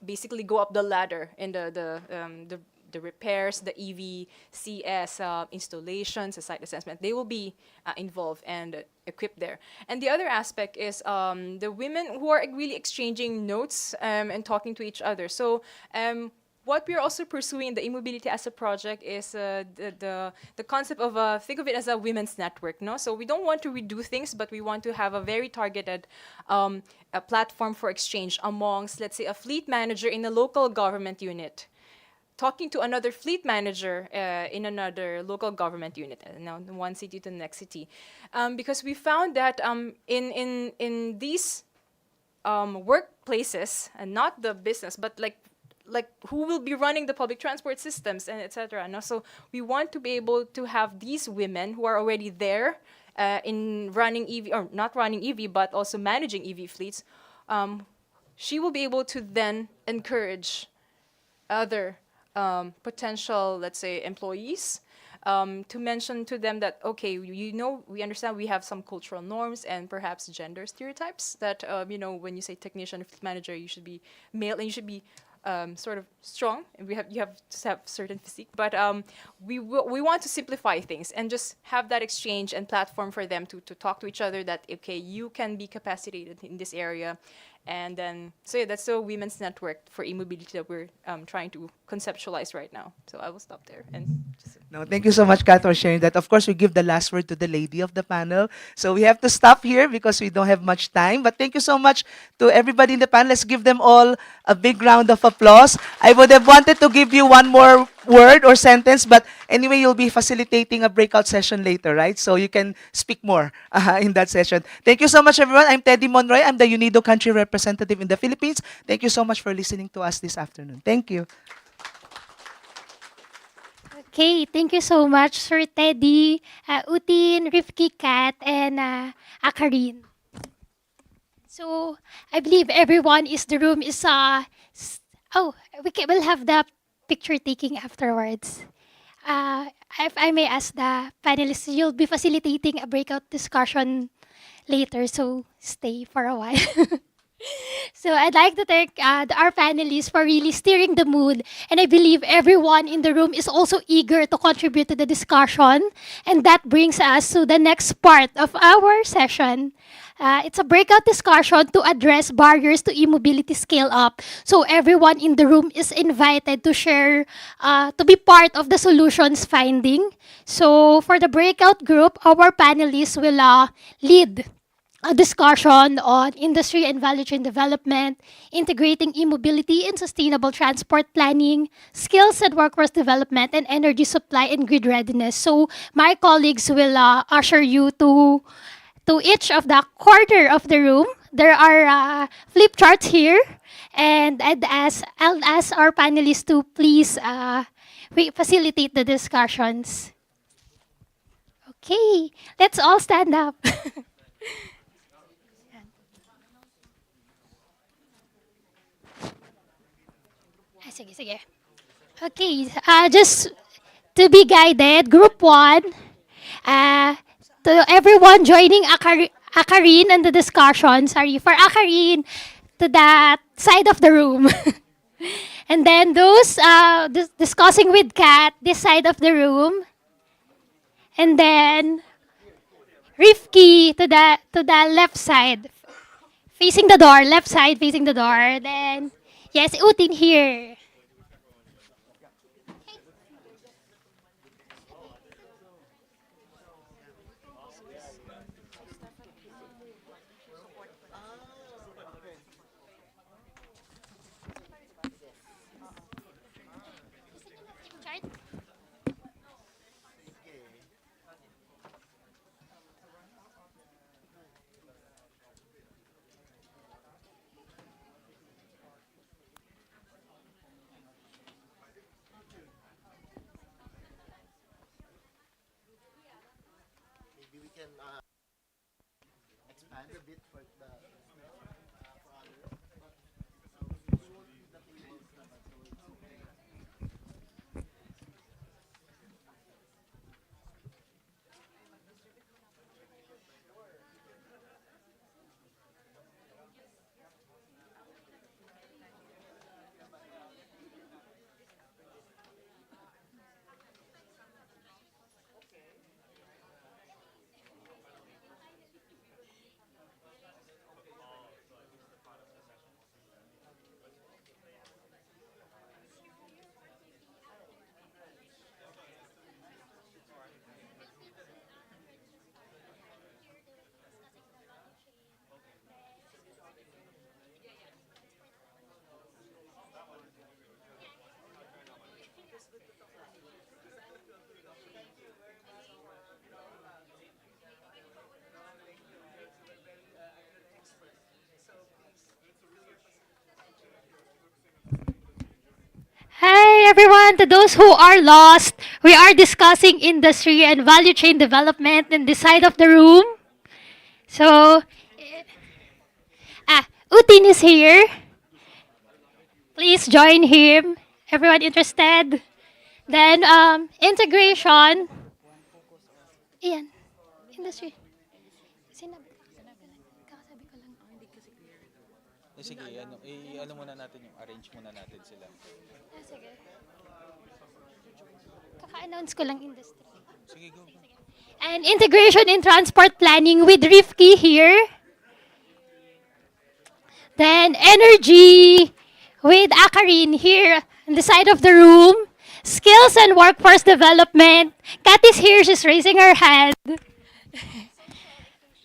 basically go up the ladder in the repairs, the EVCS installations, the site assessment. They will be involved and equipped there. And the other aspect is the women who are really exchanging notes and talking to each other. So what we're also pursuing in the e-mobility as a project is the concept of, think of it as a women's network. No? So we don't want to redo things, but we want to have a very targeted a platform for exchange amongst, let's say, a fleet manager in a local government unit talking to another fleet manager in another local government unit, one city to the next city. Because we found that in these workplaces, and not the business, but like who will be running the public transport systems and etc. And also we want to be able to have these women who are already there in running EV, or not running EV, but also managing EV fleets. She will be able to then encourage other potential, let's say, employees to mention to them that, okay, we understand we have some cultural norms and perhaps gender stereotypes that, when you say technician, fleet manager, you should be male and you should be sort of strong. And you have to have certain physique, but we want to simplify things and just have that exchange and platform for them to talk to each other that, okay, you can be capacitated in this area. And then, so yeah, that's the women's network for e-mobility that we're trying to conceptualize right now. So I will stop there. And No, thank you so much, Kat, for sharing that. Of course, we give the last word to the lady of the panel. So we have to stop here because we don't have much time. But thank you so much to everybody in the panel. Let's give them all a big round of applause. I would have wanted to give you one more word or sentence, but anyway, you'll be facilitating a breakout session later, right? So you can speak more in that session. Thank you so much, everyone. I'm Teddy Monroy. I'm the UNIDO country representative in the Philippines. Thank you so much for listening to us this afternoon. Thank you. Okay, thank you so much, Sir Teddy, Utin, Rifki, Kat, and Akarin. So I believe everyone is the room is oh, we'll have the picture taking afterwards. If I may ask the panelists, you'll be facilitating a breakout discussion later, so stay for a while. So I'd like to thank our panelists for really steering the mood, and I believe everyone in the room is also eager to contribute to the discussion, and that brings us to the next part of our session. It's a breakout discussion to address barriers to e-mobility scale up. So everyone in the room is invited to share, to be part of the solutions finding. So for the breakout group, our panelists will lead a discussion on industry and value chain development, integrating e-mobility in sustainable transport planning, skills and workforce development, and energy supply and grid readiness. So my colleagues will usher you to each of the corner of the room. There are flip charts here, and I'll ask our panelists to please facilitate the discussions. Okay, let's all stand up. Sige. Okay, just to be guided, group 1, to everyone joining Akarin in the discussion, sorry, for Akarin, to that side of the room. And then those discussing with Kat, this side of the room. And then Rifki to the left side, facing the door, left side facing the door. Then, yes, Utin here. Hi everyone, to those who are lost, we are discussing industry and value chain development in this side of the room. So, Utin is here. Please join him. Everyone interested? Then, integration. Iyan, industry. Sinabi, kakasabi ko lang. Sige, ano muna natin yung arrange muna natin sila. Sige. Kaka-announce ko lang industry. Sige, go. And integration in transport planning with Rifki here. Then energy with Akarin here on the side of the room. Skills and workforce development. Kat is here, she's raising her hand.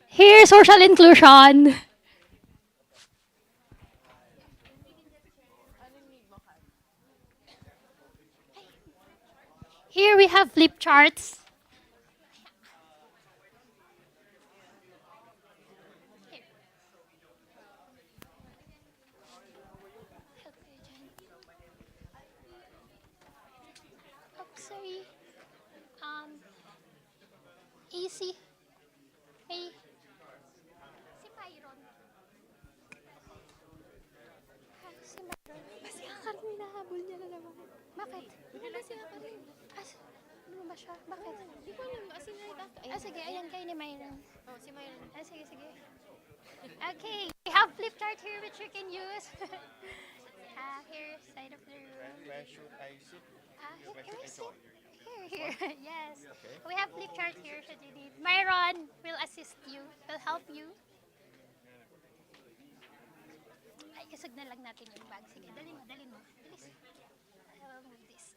Here, social inclusion. Here we have flip charts. Oh, sorry. Easy. Hey. Si Myron. Si Myron. Kasi Akarin, hinahabol niya na naman. Bakit? Ano si Akarin? Ano ba siya? Bakit? Hindi ko alam. Sige. Ayan kayo ni Myron. Oh, si Myron. Sige. Okay. We have flip chart here which you can use. Here, side of the room. Where should I sit? Here. Yes. We have flip chart here should you need. Myron will assist you, will help you. Ay, isag na lang natin yung bag. Sige, dalhin mo. Bilis. I will move this.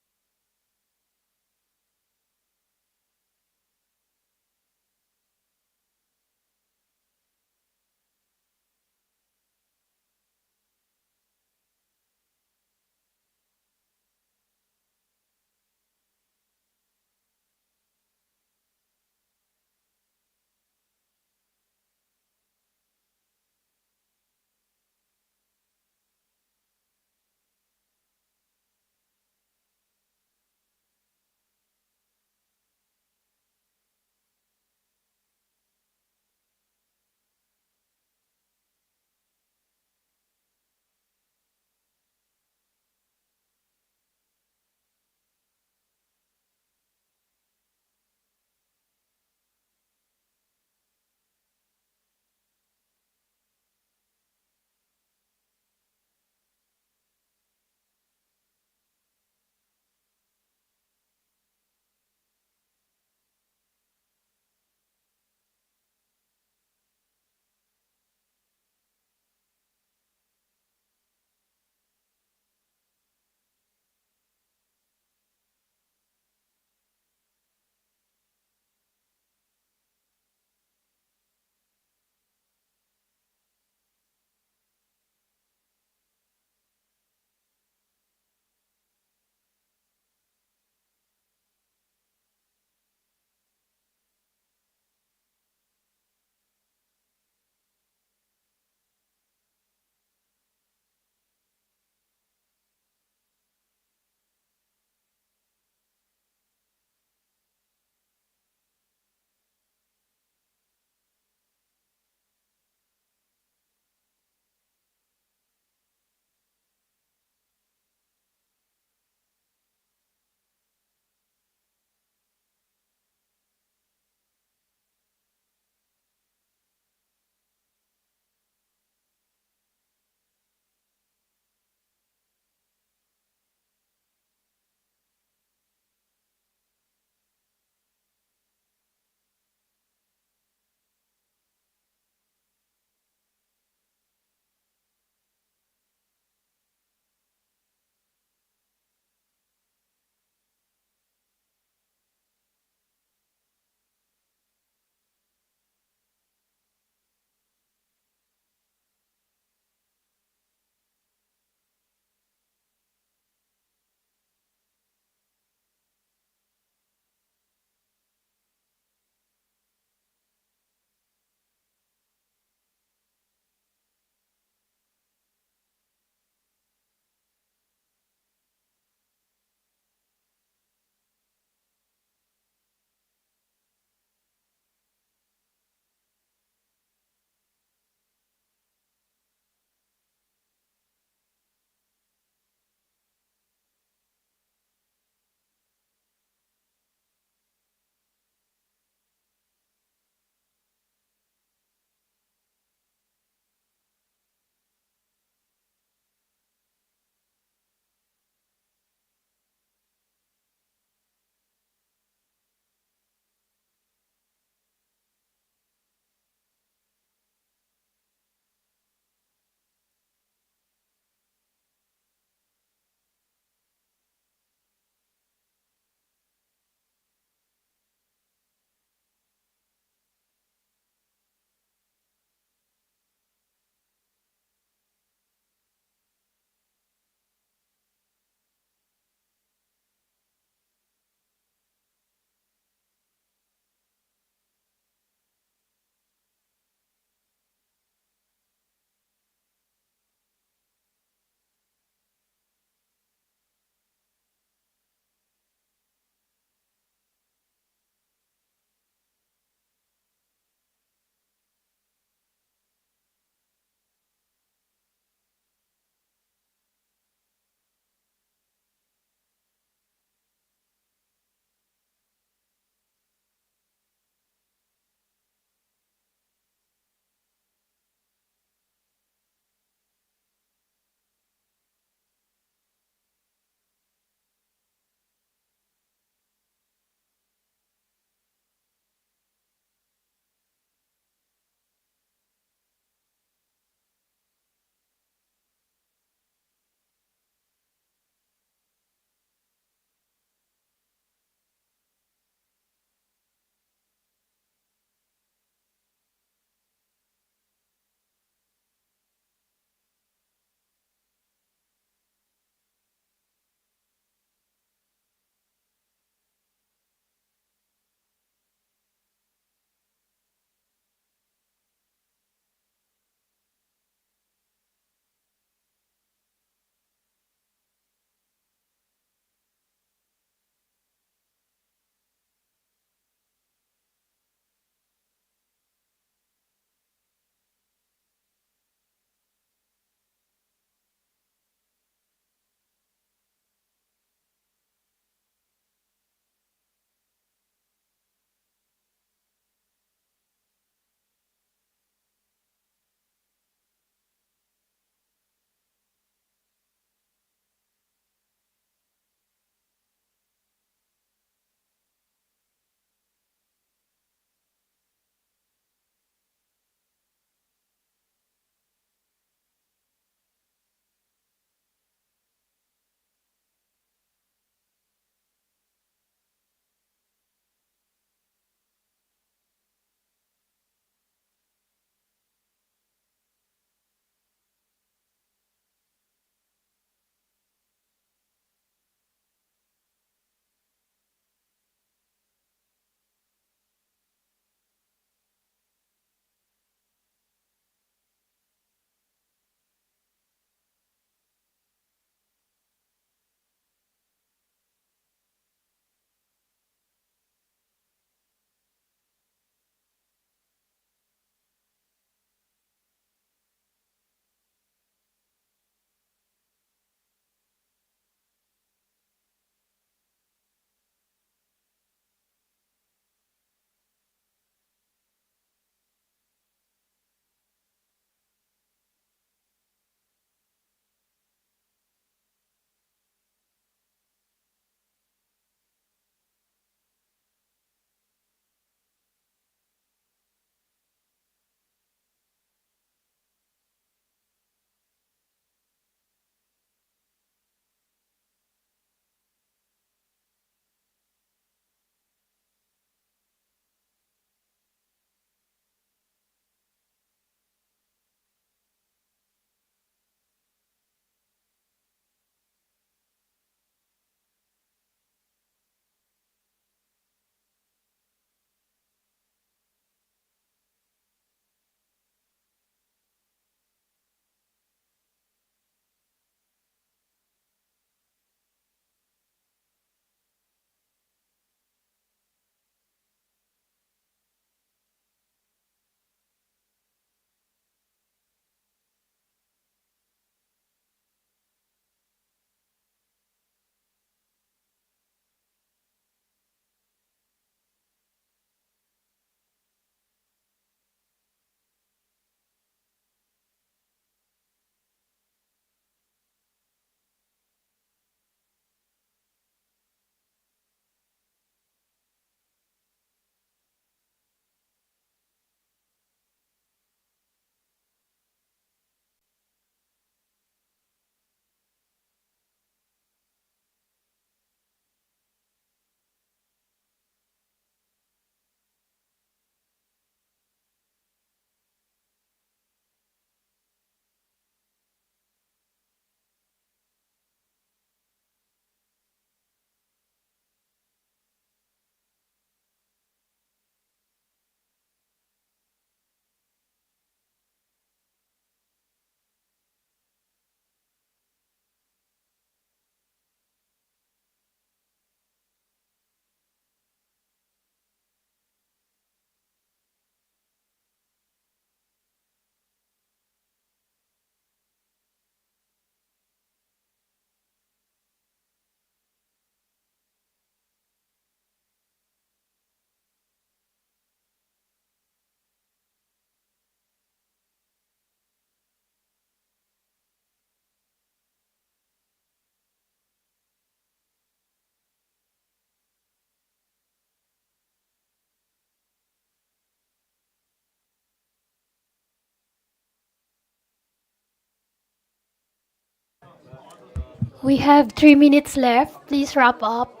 We have 3 minutes left. Please wrap up.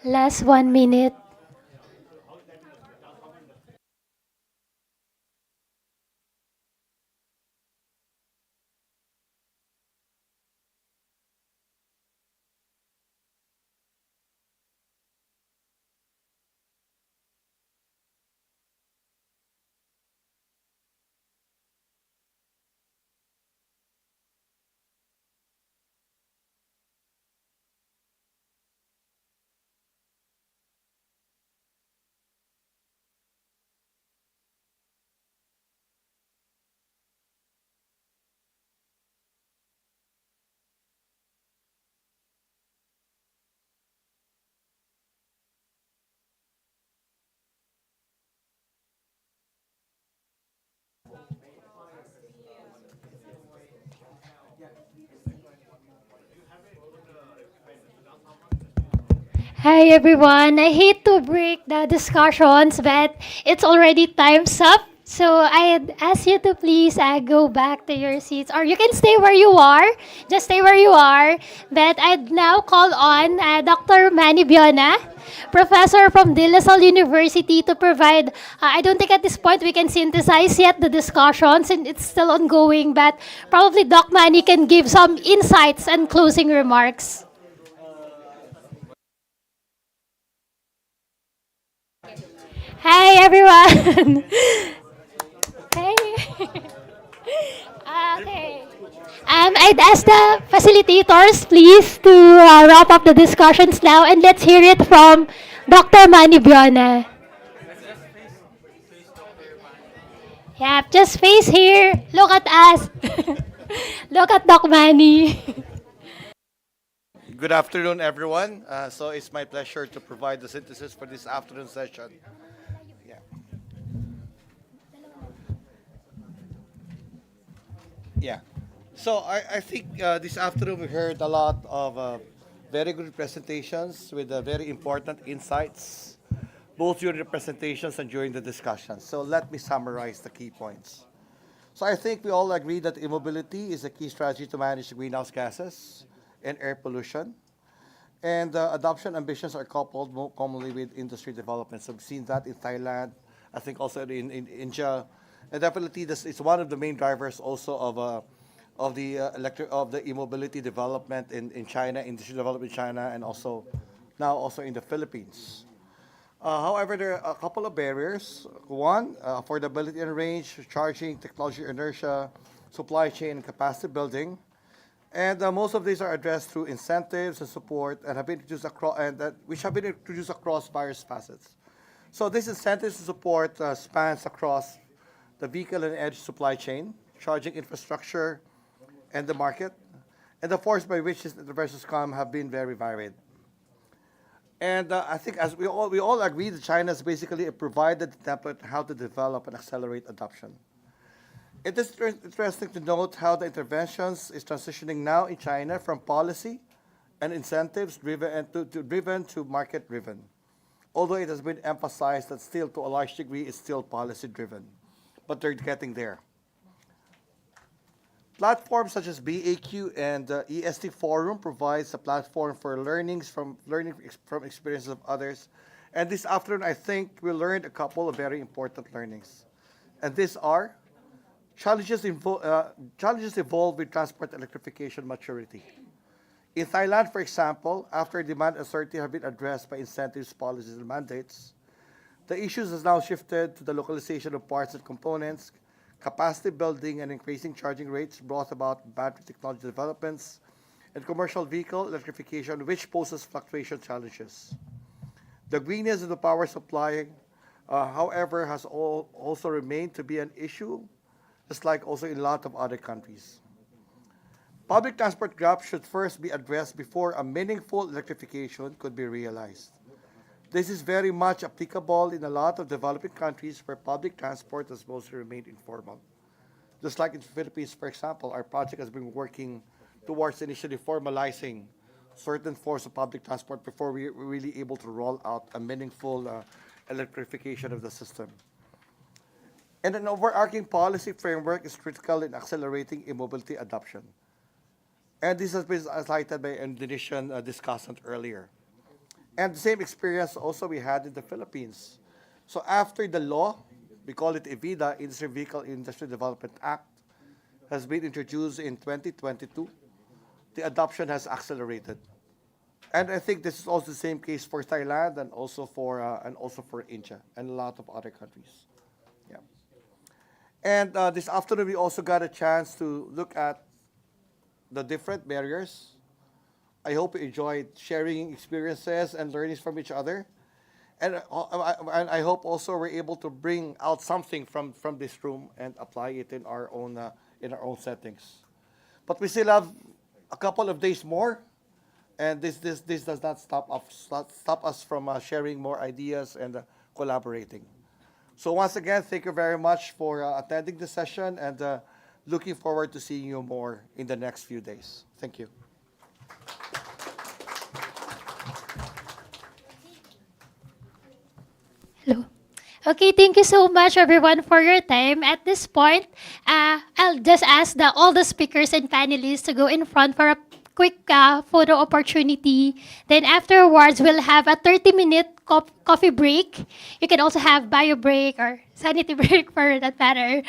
Last 1 minute. Hi everyone. I hate to break the discussions, but it's already time's up. So I'd ask you to please go back to your seats, or you can stay where you are. Just stay where you are. But I'd now call on Dr. Manny Biona, professor from De La Salle University, to provide. I don't think at this point we can synthesize yet the discussions, and it's still ongoing. But probably Doc Manny can give some insights and closing remarks. Hi everyone. Hey. Okay. I'd ask the facilitators, please, to wrap up the discussions now, and let's hear it from Dr. Manny Biona. Yeah, just face here. Look at us. Look at Doc Manny. Good afternoon, everyone. So it's my pleasure to provide the synthesis for this afternoon session. Yeah. Yeah. So I think this afternoon we heard a lot of very good presentations with very important insights, both during the presentations and during the discussions. So let me summarize the key points. So I think we all agree that immobility is a key strategy to manage greenhouse gases and air pollution. And adoption ambitions are coupled more commonly with industry development. So we've seen that in Thailand, I think also in India. And definitely this is one of the main drivers also of the e-mobility development in China, industry development in China, and also now also in the Philippines. However, there are a couple of barriers. One, affordability and range, charging, technology inertia, supply chain, and capacity building. And most of these are addressed through incentives and support and have been introduced across which have been introduced across various facets. So this incentive support spans across the vehicle and edge supply chain, charging infrastructure, and the market. And the force by which these interventions come have been very varied. And I think as we all agree that China has basically provided the template how to develop and accelerate adoption. It is interesting to note how the interventions is transitioning now in China from policy and incentives driven to market driven. Although it has been emphasized that still to a large degree it's still policy driven, but they're getting there. Platforms such as BAQ and EST Forum provides a platform for learning from experiences of others. And this afternoon, I think we learned a couple of very important learnings. And these are challenges evolve with transport electrification maturity. In Thailand, for example, after demand uncertainty have been addressed by incentives, policies, and mandates, the issues has now shifted to the localization of parts and components, capacity building and increasing charging rates brought about battery technology developments, and commercial vehicle electrification, which poses fluctuation challenges. The greenness of the power supply, however, has also remained to be an issue, just like also in a lot of other countries. Public transport gaps should first be addressed before a meaningful electrification could be realized. This is very much applicable in a lot of developing countries where public transport has mostly remained informal. Just like in the Philippines, for example, our project has been working towards initially formalizing certain forms of public transport before we were really able to roll out a meaningful electrification of the system. And an overarching policy framework is critical in accelerating e-mobility adoption. And this has been cited by an Indonesian discussant earlier. And the same experience also we had in the Philippines. So after the law, we call it EVIDA, Industry Vehicle Industry Development Act, has been introduced in 2022, the adoption has accelerated. And I think this is also the same case for Thailand and also for India and a lot of other countries. Yeah. And this afternoon we also got a chance to look at the different barriers. I hope you enjoyed sharing experiences and learnings from each other. And I hope also we're able to bring out something from this room and apply it in our own settings. But we still have a couple of days more, and this does not stop us from sharing more ideas and collaborating. So once again, thank you very much for attending the session, and looking forward to seeing you more in the next few days. Thank you. Hello. Okay, thank you so much, everyone, for your time. At this point, I'll just ask all the speakers and panelists to go in front for a quick photo opportunity. Then afterwards, we'll have a 30-minute coffee break. You can also have bio break or sanity break for that matter.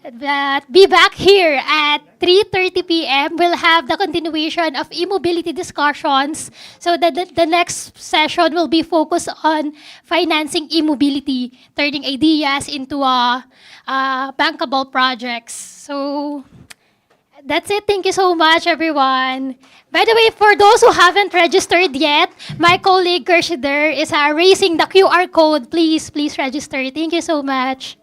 But be back here at 3:30 p.m. We'll have the continuation of e-mobility discussions. So the next session will be focused on financing e-mobility, turning ideas into bankable projects. So that's it. Thank you so much, everyone. By the way, for those who haven't registered yet, my colleague Gershider is raising the QR code. Please register. Thank you so much.